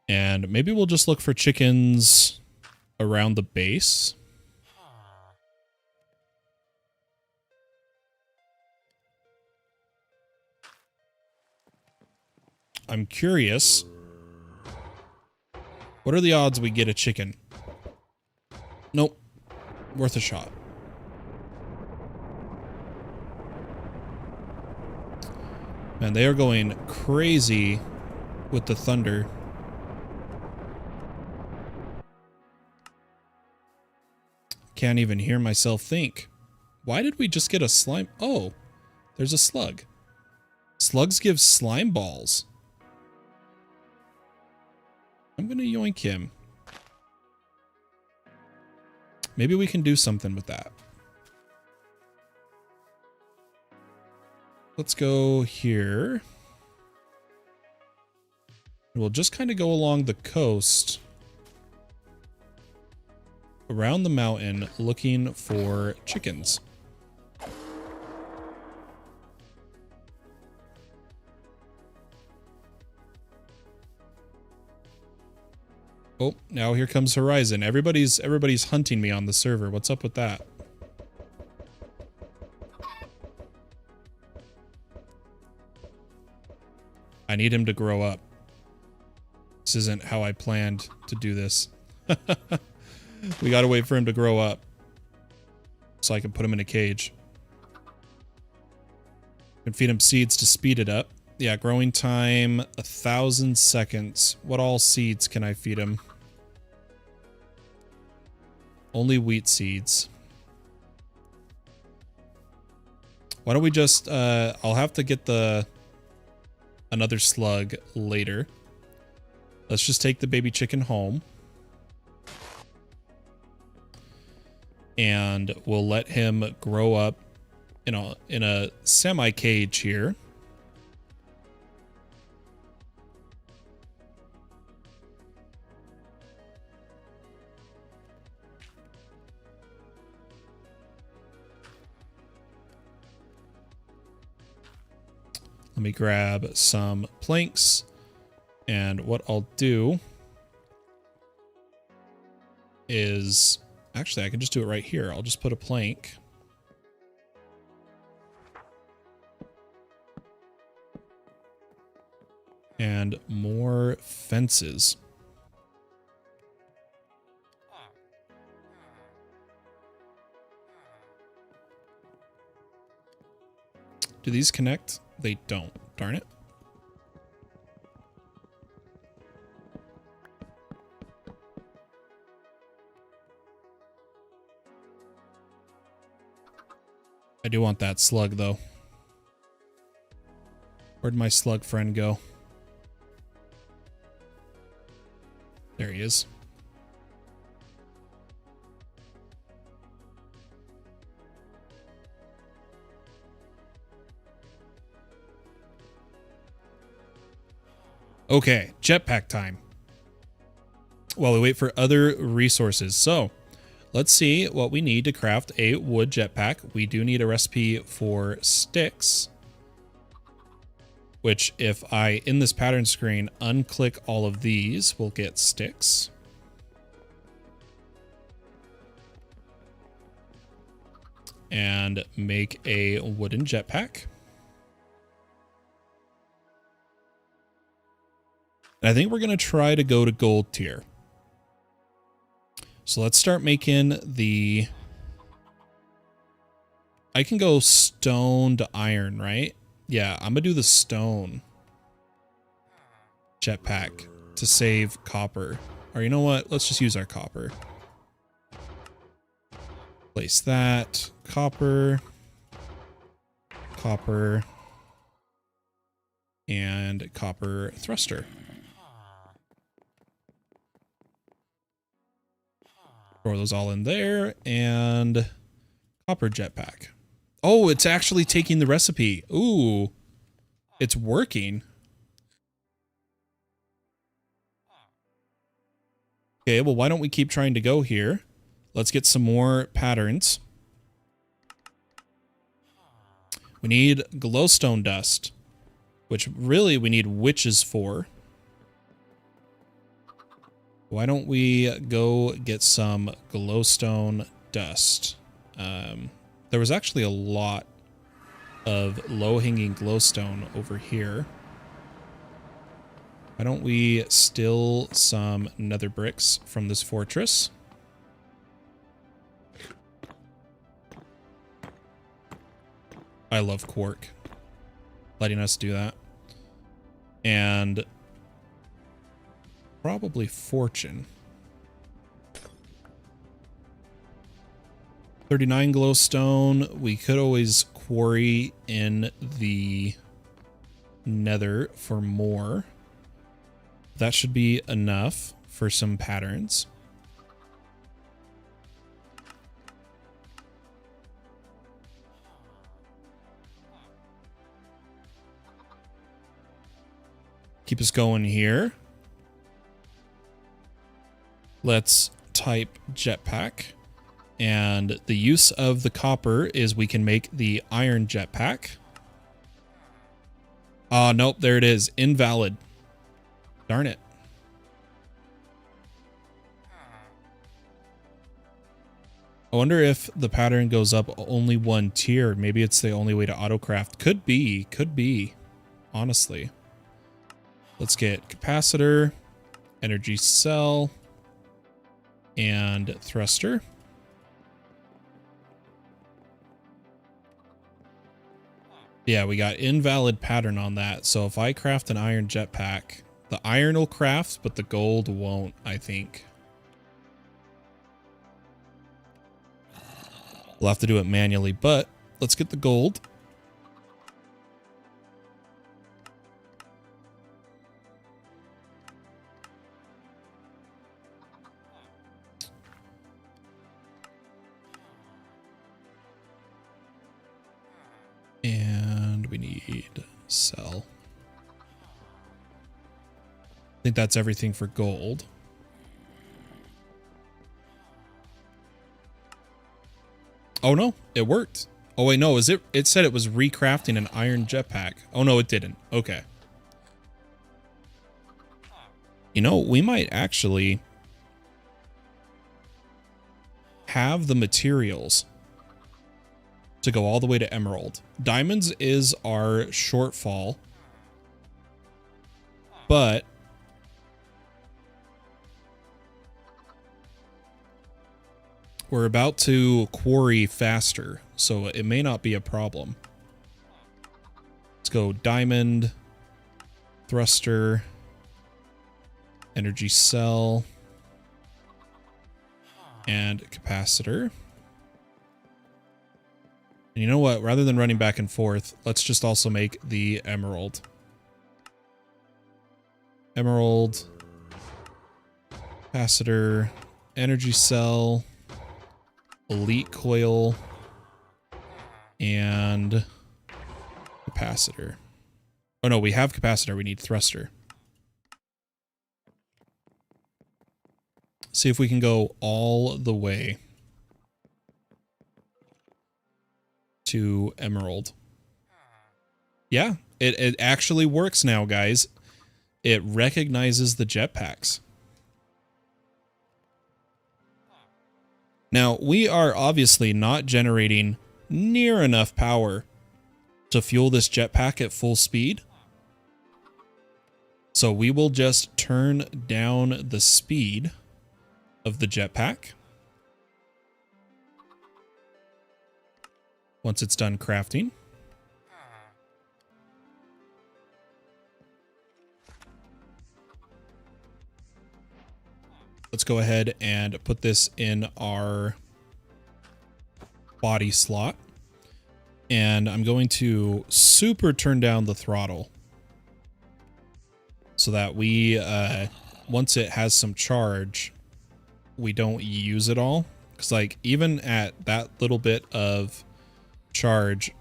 And maybe we'll just look for chickens around the base. I'm curious. What are the odds we get a chicken? Nope. Worth a shot. Man, they are going crazy with the thunder. Can't even hear myself think. Why did we just get a slime? Oh, there's a slug. Slugs give slime balls. I'm gonna yoink him. Maybe we can do something with that. Let's go here. We'll just kind of go along the coast around the mountain looking for chickens. Oh, now here comes Horizon. Everybody's hunting me on the server. What's up with that? I need him to grow up. This isn't how I planned to do this. We gotta wait for him to grow up so I can put him in a cage. And feed him seeds to speed it up. Yeah, growing time 1,000 seconds. What all seeds can I feed him? Only wheat seeds. Why don't we just I'll have to get another slug later. Let's just take the baby chicken home. And we'll let him grow up in a semi-cage here. Let me grab some planks. And what I'll do is... Actually, I can just do it right here. I'll just put a plank. And more fences. Do these connect? They don't. Darn it. I do want that slug, though. Where'd my slug friend go? There he is. Okay, jetpack time. While we wait for other resources. So, let's see what we need to craft a wood jetpack. We do need a recipe for sticks. Which, if I, in this pattern screen, unclick all of these, we'll get sticks. And make a wooden jetpack. And I think we're going to try to go to gold tier. So let's start making the... I can go stone to iron, right? Yeah, I'm going to do the stone jetpack to save copper. Or you know what? Let's just use our copper. Place that. Copper. Copper. And copper thruster. Throw those all in there. And copper jetpack. Oh, it's actually taking the recipe. Ooh, it's working. Okay, well, why don't we keep trying to go here? Let's get some more patterns. We need glowstone dust, which really we need witches for. Why don't we go get some glowstone dust? There was actually a lot of low-hanging glowstone over here. Why don't we steal some nether bricks from this fortress? I love Quark letting us do that. And probably fortune. 39 glowstone. We could always quarry in the nether for more. That should be enough for some patterns. Keep us going here. Let's type jetpack. And the use of the copper is we can make the iron jetpack. Oh, nope, there it is. Invalid. Darn it. I wonder if the pattern goes up only one tier. Maybe it's the only way to autocraft. Could be. Honestly. Let's get capacitor, energy cell, and thruster. Yeah, we got invalid pattern on that. So if I craft an iron jetpack, the iron will craft, but the gold won't, I think. We'll have to do it manually, but let's get the gold. And we need cell. I think that's everything for gold. Oh no, it worked. Oh wait, no, it said it was recrafting an iron jetpack. Oh no, it didn't. Okay. You know, we might actually have the materials to go all the way to emerald. Diamonds is our shortfall. but we're about to quarry faster, so it may not be a problem. Let's go diamond, thruster, energy cell, and capacitor. And you know what? Rather than running back and forth, let's just also make the emerald. Emerald, capacitor, energy cell, elite coil, and capacitor. Oh no, we have capacitor. We need thruster. See if we can go all the way to emerald. Yeah, it actually works now, guys. It recognizes the jetpacks. Now, we are obviously not generating near enough power to fuel this jetpack at full speed. So we will just turn down the speed of the jetpack once it's done crafting. Let's go ahead and put this in our body slot. And I'm going to super turn down the throttle so that we, once it has some charge, we don't use it all. Because like even at that little bit of charge,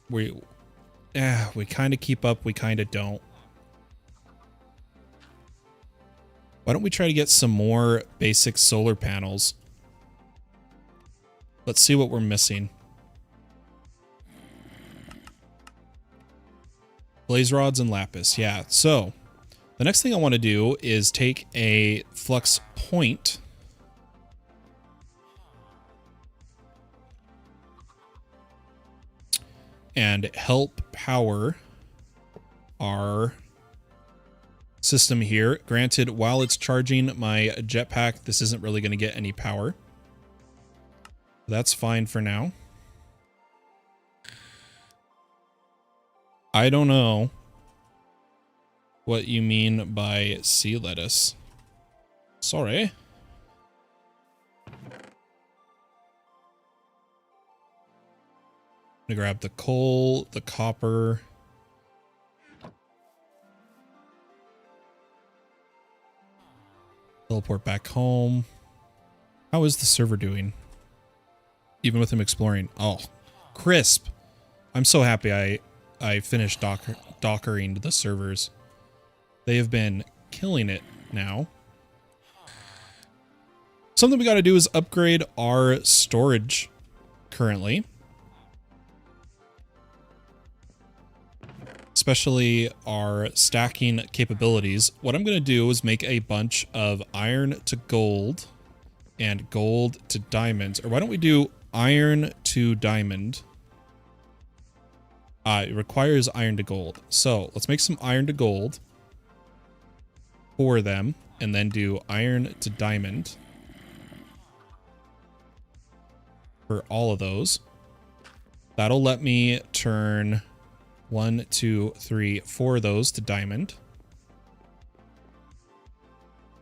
we kind of keep up, we kind of don't. Why don't we try to get some more basic solar panels? Let's see what we're missing. Blaze rods and lapis. Yeah, so the next thing I want to do is take a flux point and help power our system here. Granted, while it's charging my jetpack, this isn't really going to get any power. That's fine for now. I don't know what you mean by sea lettuce. Sorry. I'm gonna grab the coal, the copper. Teleport back home. How is the server doing? Even with him exploring. Oh, crisp. I'm so happy I finished dockering the servers. They have been killing it now. Something we got to do is upgrade our storage currently. Especially our stacking capabilities. What I'm going to do is make a bunch of iron to gold and gold to diamonds. Or why don't we do iron to diamond? It requires iron to gold. So let's make some iron to gold for them and then do iron to diamond for all of those. That'll let me turn 1, 2, 3, 4 of those to diamond.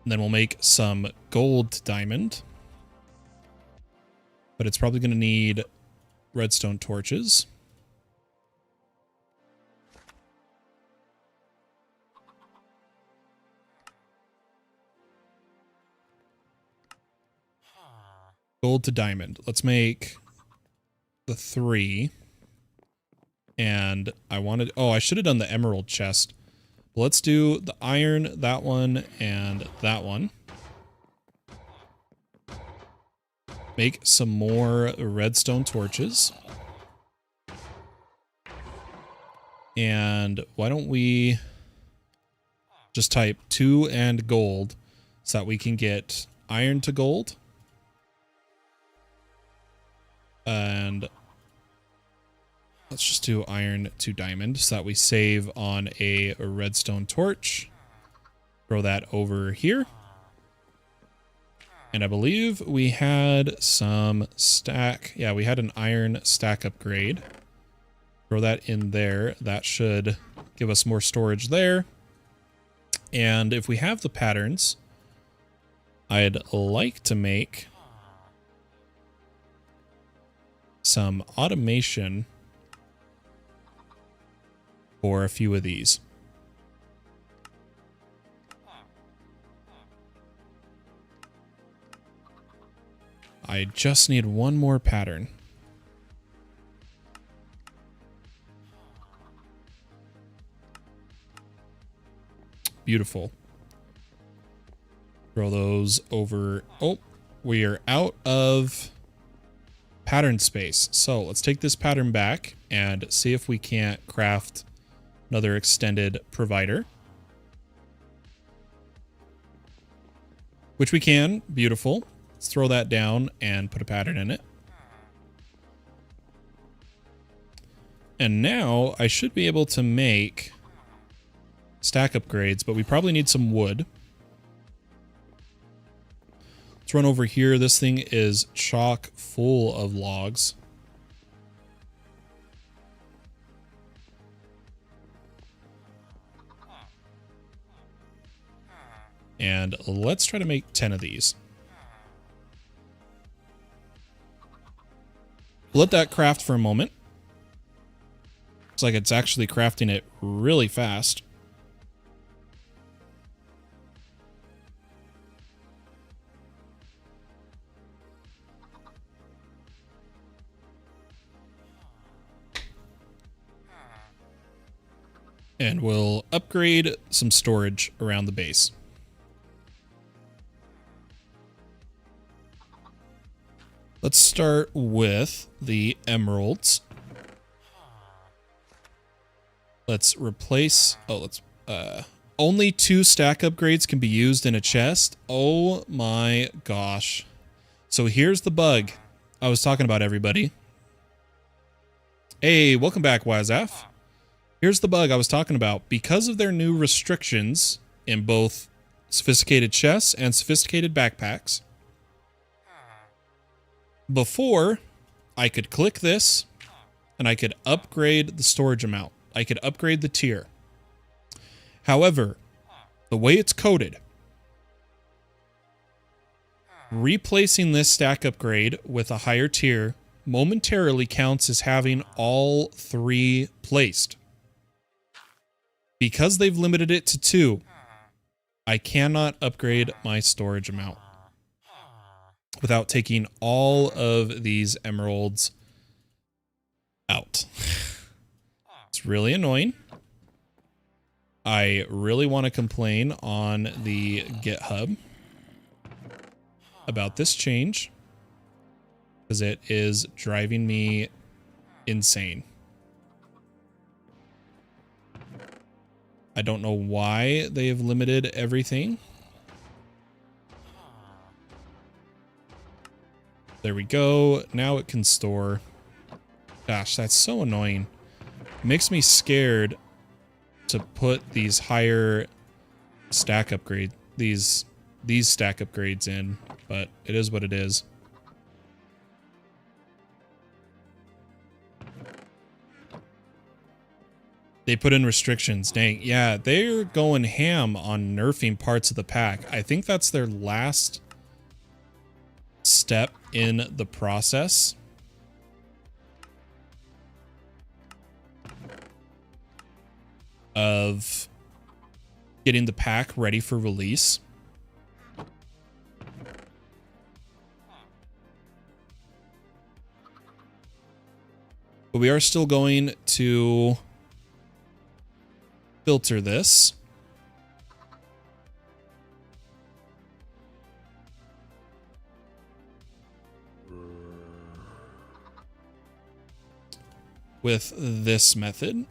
And then we'll make some gold to diamond. But it's probably going to need redstone torches. Gold to diamond. Let's make the 3. And I wanted... Oh, I should have done the emerald chest. Let's do the iron, that one, and that one. Make some more redstone torches. And why don't we just type 2 and gold so that we can get iron to gold. And let's just do iron to diamond so that we save on a redstone torch. Throw that over here. And I believe we had some stack. Yeah, we had an iron stack upgrade. Throw that in there. That should give us more storage there. And if we have the patterns, I'd like to make some automation for a few of these. I just need one more pattern. Beautiful. Throw those over. Oh, we are out of pattern space. So let's take this pattern back and see if we can't craft another extended provider. Which we can. Beautiful. Let's throw that down and put a pattern in it. And now I should be able to make stack upgrades, but we probably need some wood. Let's run over here. This thing is chock full of logs. And let's try to make 10 of these. Let that craft for a moment. Looks like it's actually crafting it really fast. And we'll upgrade some storage around the base. Let's start with the emeralds. Let's replace... Oh, let's... only 2 stack upgrades can be used in a chest. Oh my gosh. So here's the bug I was talking about, everybody. Hey, welcome back, Wazaf. Here's the bug I was talking about. Because of their new restrictions in both sophisticated chests and sophisticated backpacks, before I could click this and I could upgrade the storage amount. I could upgrade the tier. However, the way it's coded, replacing this stack upgrade with a higher tier momentarily counts as having all 3 placed. Because they've limited it to 2, I cannot upgrade my storage amount without taking all of these emeralds out. It's really annoying. I really want to complain on the GitHub about this change because it is driving me insane. I don't know why they have limited everything. There we go. Now it can store. Gosh, that's so annoying. It makes me scared to put these higher stack upgrade, these stack upgrades in, but it is what it is. They put in restrictions. Dang, yeah, they're going ham on nerfing parts of the pack. I think that's their last step in the process. Of getting the pack ready for release. But we are still going to filter this. With this method.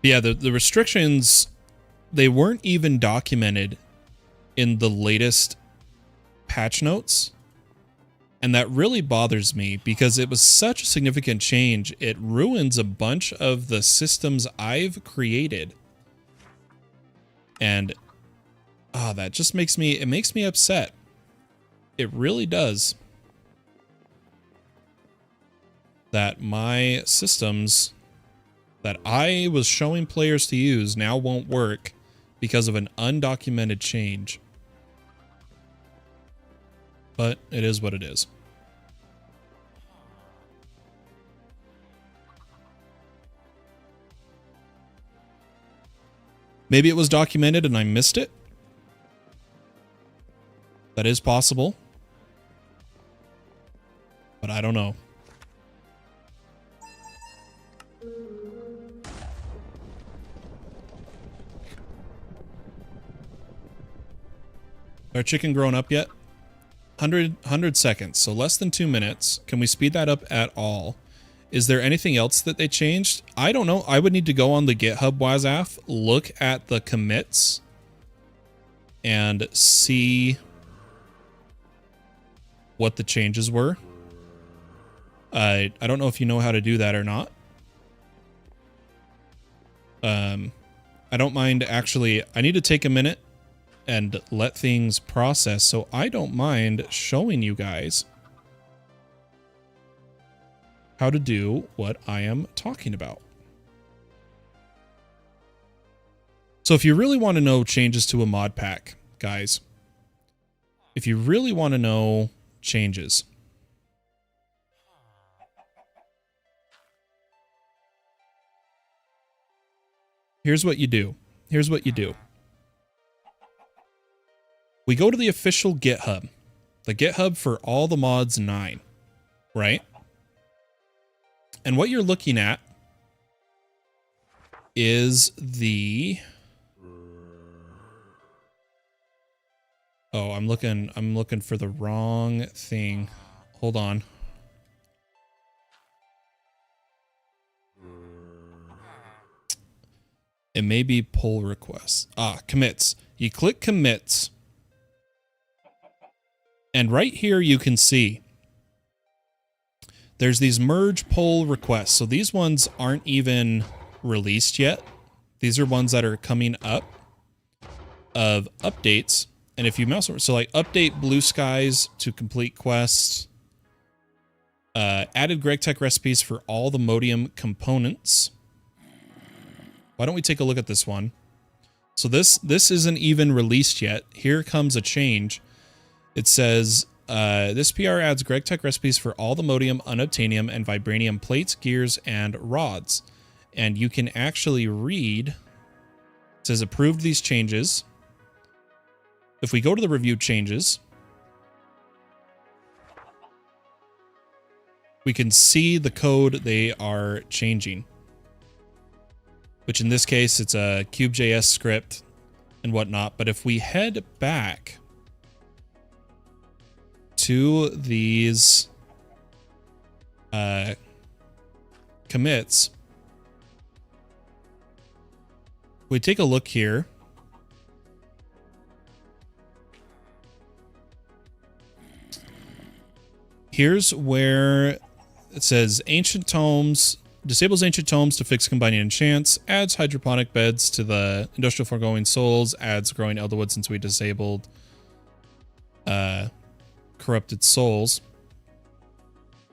Yeah, the restrictions, they weren't even documented in the latest patch notes. And that really bothers me because it was such a significant change. It ruins a bunch of the systems I've created. And that just makes me upset. It really does. That my systems that I was showing players to use now won't work because of an undocumented change. But it is what it is. Maybe it was documented and I missed it. That is possible. But I don't know. Our chicken grown up yet? 100 seconds, so less than 2 minutes. Can we speed that up at all? Is there anything else that they changed? I don't know. I would need to go on the GitHub WASAF, look at the commits, and see what the changes were. I don't know if you know how to do that or not. I don't mind actually. I need to take a minute and let things process, so I don't mind showing you guys how to do what I am talking about. So if you really want to know changes to a mod pack, guys, if you really want to know changes, here's what you do. Here's what you do. We go to the official GitHub, the GitHub for all the mods 9, right? And what you're looking at is the... Oh, I'm looking for the wrong thing. Hold on. It may be pull requests. Commits. You click commits. And right here you can see there's these merge pull requests. So these ones aren't even released yet. These are ones that are coming up of updates. And if you mouse over, so like update blue skies to complete quests, added GregTech recipes for all the Modium components. Why don't we take a look at this one? So this isn't even released yet. Here comes a change. It says, this PR adds GregTech recipes for all the Modium, Unobtainium, and Vibranium plates, gears, and rods. And you can actually read, it says approved these changes. If we go to the reviewed changes, we can see the code they are changing. Which in this case, it's a Cube.js script and whatnot. But if we head back to these commits, we take a look here. Here's where it says Ancient Tomes, disables Ancient Tomes to fix combining enchants, adds hydroponic beds to the Industrial Foregoing Souls, adds growing Elderwood since we disabled Corrupted Souls.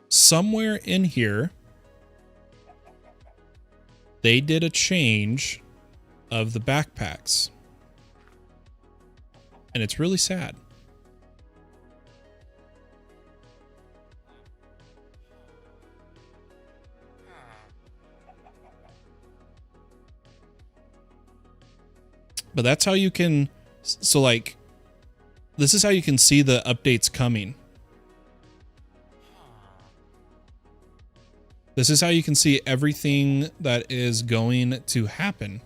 Somewhere in here, they did a change of the backpacks. And it's really sad. But that's how you can, so like, this is how you can see the updates coming. This is how you can see everything that is going to happen.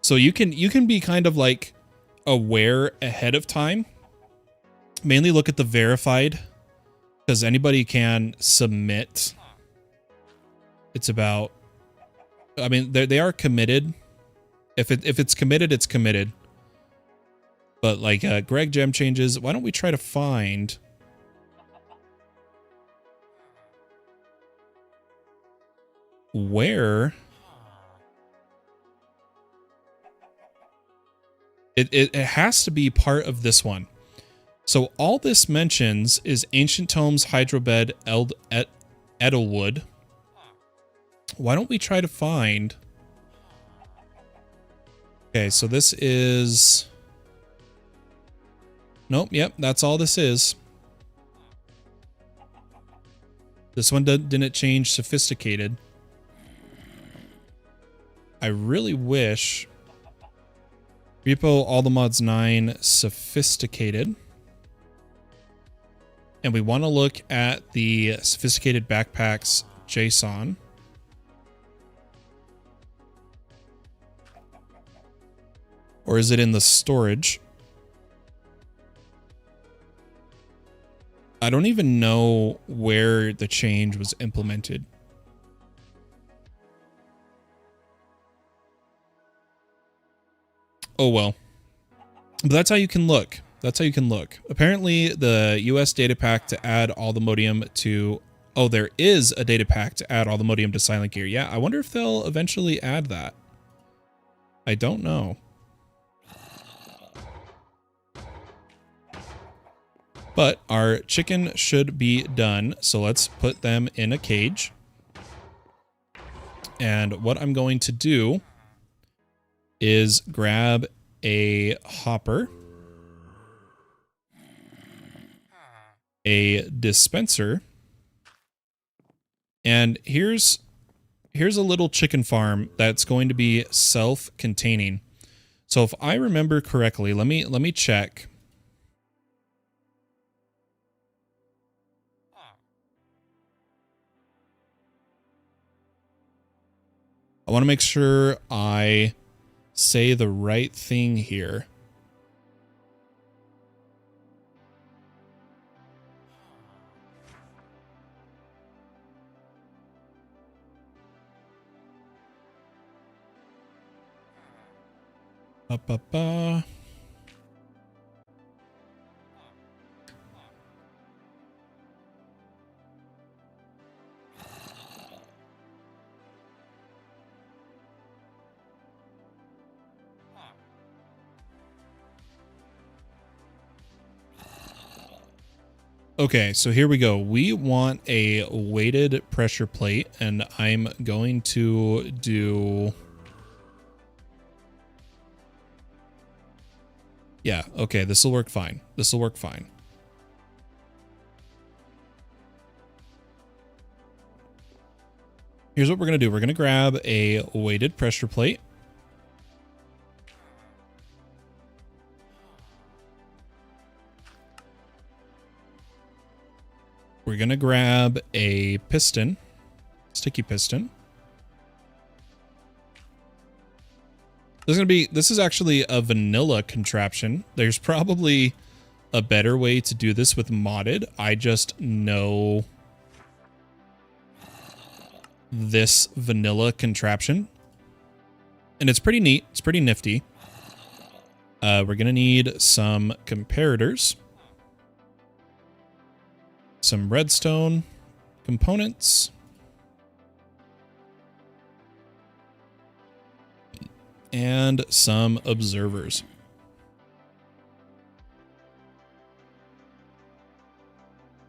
So you can be kind of like aware ahead of time. Mainly look at the verified, because anybody can submit. It's about I mean, they are committed. If it's committed, it's committed. But like Greg gem changes, why don't we try to find where it has to be part of this one. So all this mentions is Ancient Tomes, Hydrobed, Edelwood. Why don't we try to find... Okay, so this is... Nope, yep, that's all this is. This one didn't change Sophisticated. I really wish... Repo all the mods 9 Sophisticated. And we want to look at the Sophisticated Backpacks JSON. Or is it in the storage? I don't even know where the change was implemented. Oh well. But that's how you can look. That's how you can look. Apparently, the US data pack to add all the modium to... Oh, there is a data pack to add all the modium to Silent Gear. Yeah, I wonder if they'll eventually add that. I don't know. But our chicken should be done, so let's put them in a cage. And what I'm going to do is grab a hopper, a dispenser, and here's a little chicken farm that's going to be self-containing. So if I remember correctly, let me check. I want to make sure I say the right thing here. Ba-ba-ba. Okay, so here we go. We want a weighted pressure plate, and I'm going to do... Yeah, okay, this will work fine. This will work fine. Here's what we're going to do. We're going to grab a weighted pressure plate. We're going to grab a piston, sticky piston. This is actually a vanilla contraption. There's probably a better way to do this with modded. I just know this vanilla contraption. And it's pretty neat. It's pretty nifty. We're going to need some comparators. Some redstone components. And some observers.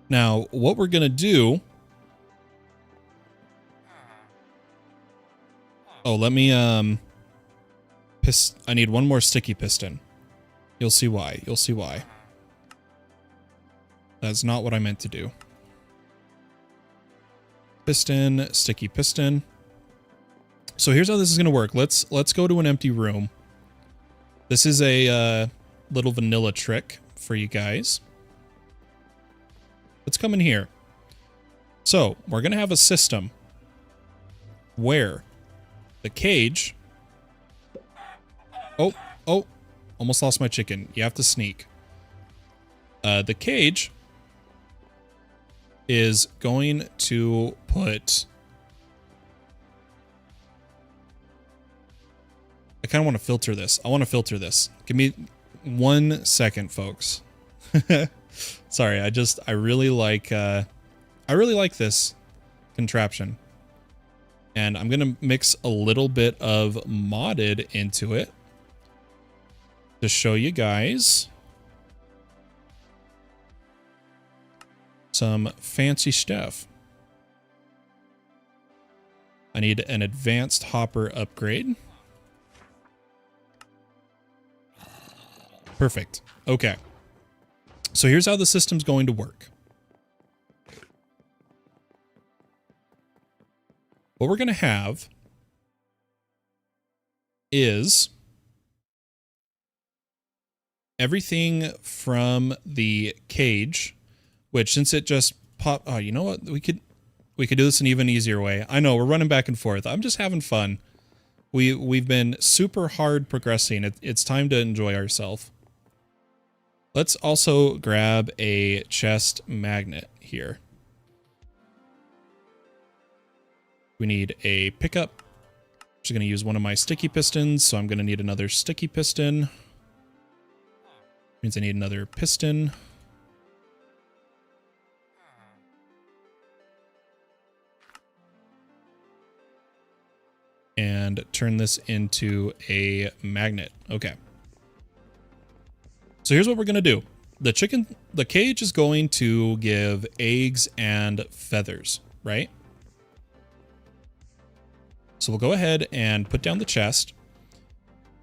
Now, what we're going to do... Oh, let me, I need one more sticky piston. You'll see why. You'll see why. That's not what I meant to do. Piston, sticky piston. So here's how this is going to work. Let's go to an empty room. This is a little vanilla trick for you guys. Let's come in here. So we're going to have a system where the cage... Oh, almost lost my chicken. You have to sneak. The cage is going to put I kind of want to filter this. I want to filter this. Give me 1 second, folks. Sorry, I really like this contraption. And I'm going to mix a little bit of modded into it to show you guys some fancy stuff. I need an advanced hopper upgrade. Perfect. Okay. So here's how the system's going to work. What we're going to have is everything from the cage, which since it just popped, oh, you know what? We could do this an even easier way. I know we're running back and forth. I'm just having fun. We've been super hard progressing. It's time to enjoy ourselves. Let's also grab a chest magnet here. We need a pickup. I'm just going to use one of my sticky pistons, so I'm going to need another sticky piston. Means I need another piston. And turn this into a magnet. Okay. So here's what we're going to do. The cage is going to give eggs and feathers, right? So we'll go ahead and put down the chest.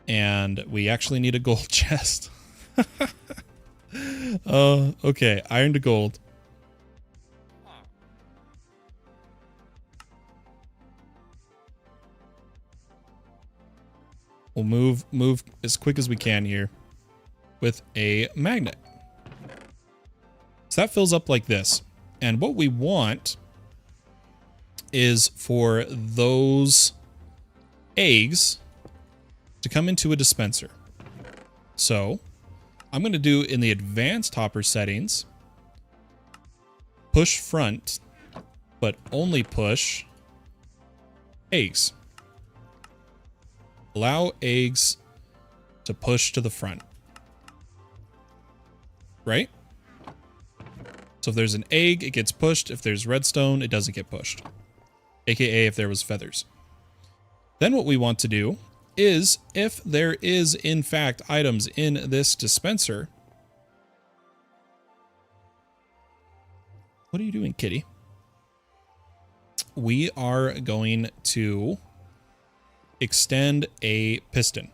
And we actually need a gold chest. Okay. Iron to gold. We'll move as quick as we can here with a magnet. So that fills up like this. And what we want is for those eggs to come into a dispenser. So I'm going to do in the advanced hopper settings, push front, but only push eggs. Allow eggs to push to the front. Right? So if there's an egg, it gets pushed. If there's redstone, it doesn't get pushed. AKA if there was feathers. Then what we want to do is, if there is in fact items in this dispenser. What are you doing, kitty? We are going to extend a piston.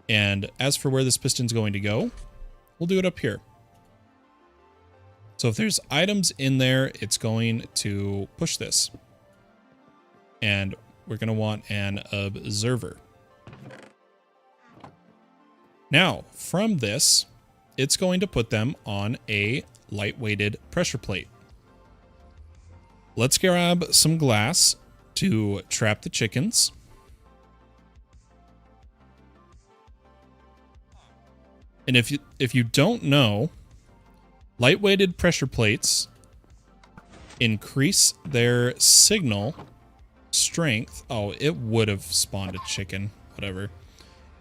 And as for where this piston's going to go, we'll do it up here. So if there's items in there, it's going to push this. And we're going to want an observer. Now, from this, it's going to put them on a lightweighted pressure plate. Let's grab some glass to trap the chickens. And if you don't know, lightweighted pressure plates increase their signal strength. Oh, it would have spawned a chicken. Whatever.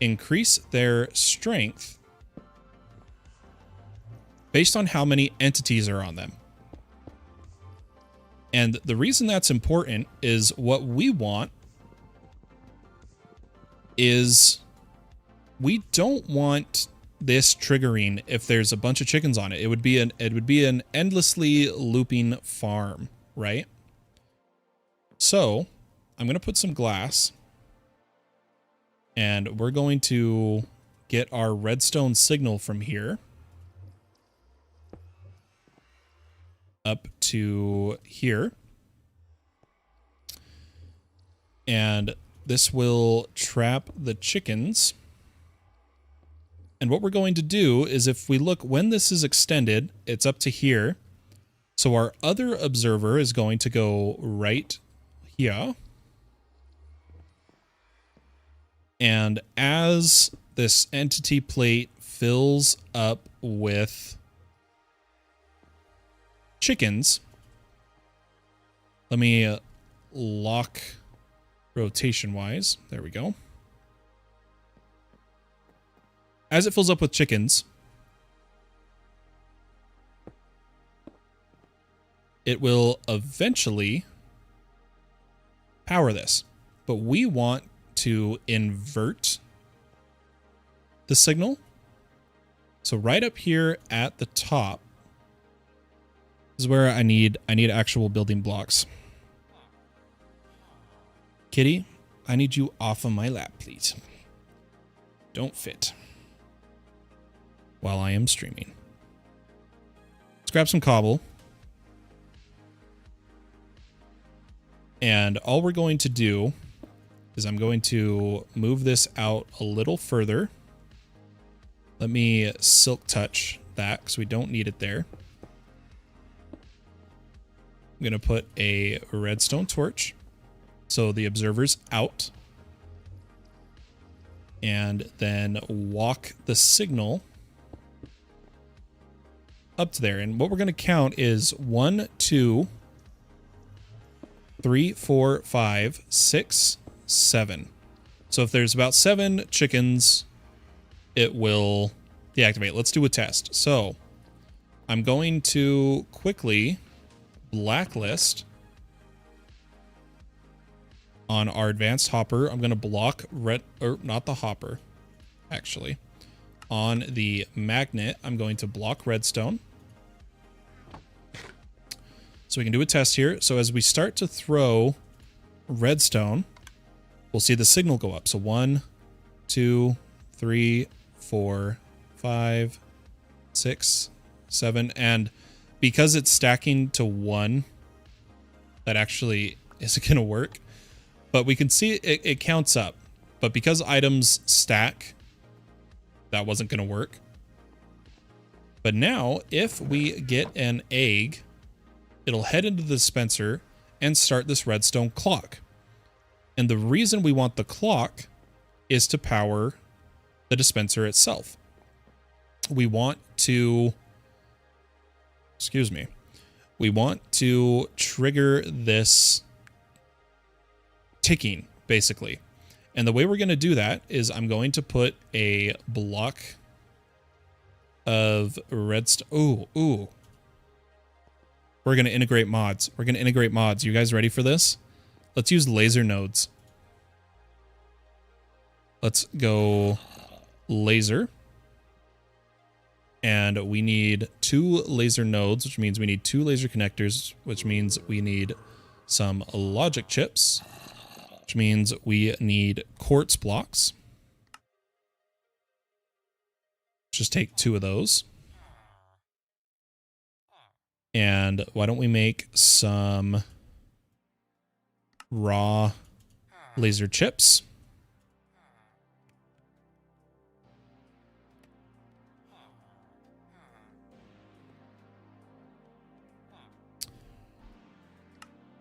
Increase their strength based on how many entities are on them. And the reason that's important is what we want is we don't want this triggering if there's a bunch of chickens on it. It would be an endlessly looping farm, right? So I'm going to put some glass and we're going to get our redstone signal from here up to here. And this will trap the chickens. And what we're going to do is, if we look when this is extended, it's up to here. So our other observer is going to go right here. And as this entity plate fills up with chickens, let me lock rotation-wise. There we go. As it fills up with chickens, it will eventually power this. But we want to invert the signal. So right up here at the top is where I need actual building blocks. Kitty, I need you off of my lap, please. Don't fit while I am streaming. Let's grab some cobble. And all we're going to do is I'm going to move this out a little further. Let me silk touch that because we don't need it there. I'm going to put a redstone torch so the observer's out. And then walk the signal up to there. And what we're going to count is 1, 2, 3, 4, 5, 6, 7. So if there's about 7 chickens, it will deactivate. Let's do a test. So I'm going to quickly blacklist on our advanced hopper. I'm going to block red, or not the hopper, actually. On the magnet, I'm going to block redstone. So we can do a test here. So as we start to throw redstone, we'll see the signal go up. So 1, 2, 3, 4, 5, 6, 7. And because it's stacking to 1, that actually isn't going to work. But we can see it counts up. But because items stack, that wasn't going to work. But now, if we get an egg, it'll head into the dispenser and start this redstone clock. And the reason we want the clock is to power the dispenser itself. We want to, we want to trigger this ticking, basically. And the way we're going to do that is I'm going to put a block of redstone. Ooh. We're going to integrate mods. You guys ready for this? Let's use laser nodes. Let's go laser. And we need 2 laser nodes, which means we need 2 laser connectors, which means we need some logic chips, which means we need quartz blocks. Just take 2 of those. And why don't we make some raw laser chips?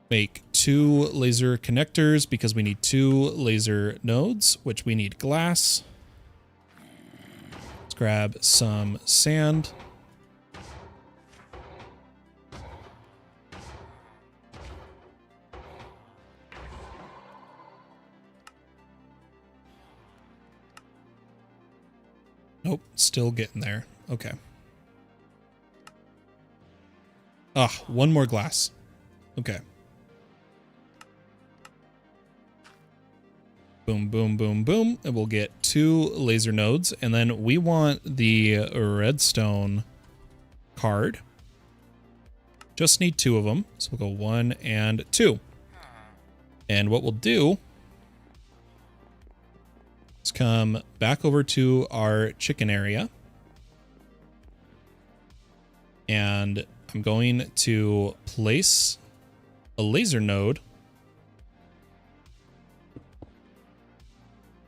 Make 2 laser connectors because we need 2 laser nodes, which we need glass. Let's grab some sand. Nope, still getting there. Okay. Ah, 1 more glass. Okay. Boom, boom, boom, boom. And we'll get 2 laser nodes. And then we want the redstone card. Just need 2 of them. So we'll go 1 and 2. And what we'll do is come back over to our chicken area. And I'm going to place a laser node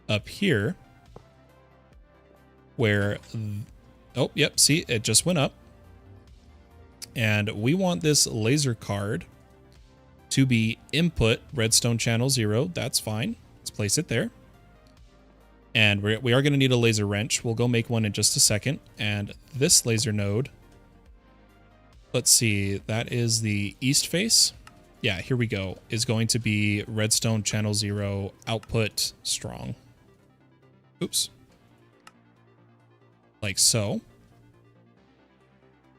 up here where, oh, yep, see, it just went up. And we want this laser card to be input redstone channel 0. That's fine. Let's place it there. And we are going to need a laser wrench. We'll go make one in just a second. And this laser node, let's see, that is the east face. yeah, here we go, is going to be redstone channel 0 output strong. Oops. Like so.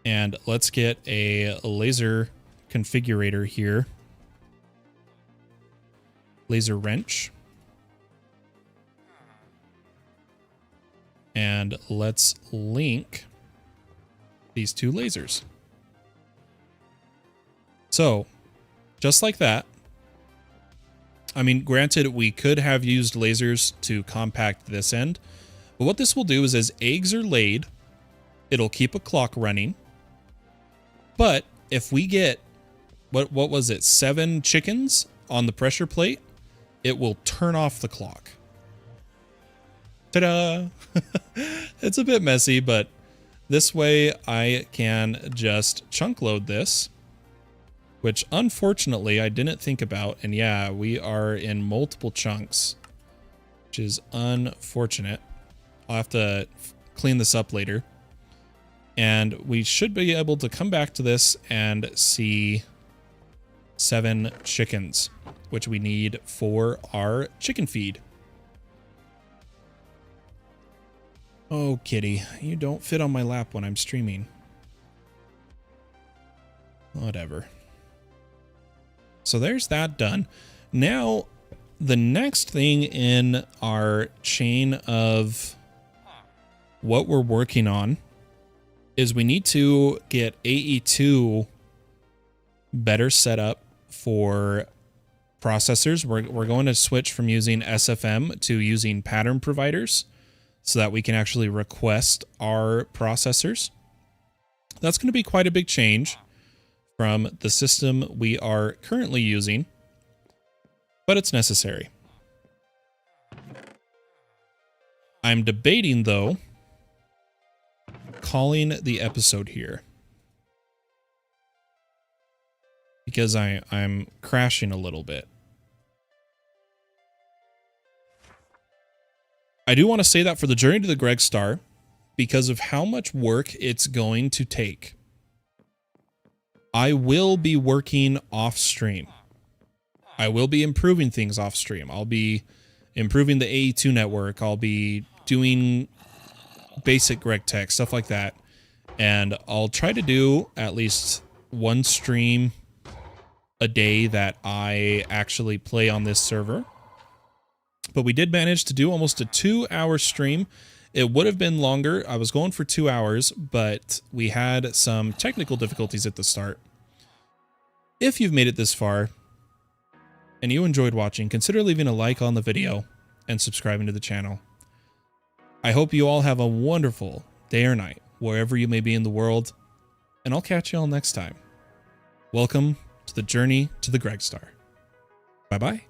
And let's get a laser configurator here. Laser wrench. And let's link these two lasers. So, just like that. I mean, granted, we could have used lasers to compact this end, but what this will do is as eggs are laid, it'll keep a clock running. But if we get, what was it, 7 chickens on the pressure plate, it will turn off the clock. Ta-da! It's a bit messy, but this way I can just chunk load this, which unfortunately I didn't think about. And yeah, we are in multiple chunks, which is unfortunate. I'll have to clean this up later. And we should be able to come back to this and see 7 chickens, which we need for our chicken feed. Oh, kitty, you don't fit on my lap when I'm streaming. Whatever. So there's that done. Now, the next thing in our chain of what we're working on is we need to get AE2 better set up for processors. We're going to switch from using SFM to using pattern providers so that we can actually request our processors. That's going to be quite a big change from the system we are currently using, but it's necessary. I'm debating, though, calling the episode here because I'm crashing a little bit. I do want to say that for the journey to the GREGSTAR, because of how much work it's going to take, I will be working off stream. I will be improving things off stream. I'll be improving the AE2 network. I'll be doing basic GregTech, stuff like that. And I'll try to do at least one stream a day that I actually play on this server. But we did manage to do almost a 2-hour stream. It would have been longer. I was going for 2 hours, but we had some technical difficulties at the start. If you've made it this far and you enjoyed watching, consider leaving a like on the video and subscribing to the channel. I hope you all have a wonderful day or night, wherever you may be in the world, and I'll catch you all next time. Welcome to the journey to the GREGSTAR. Bye-bye.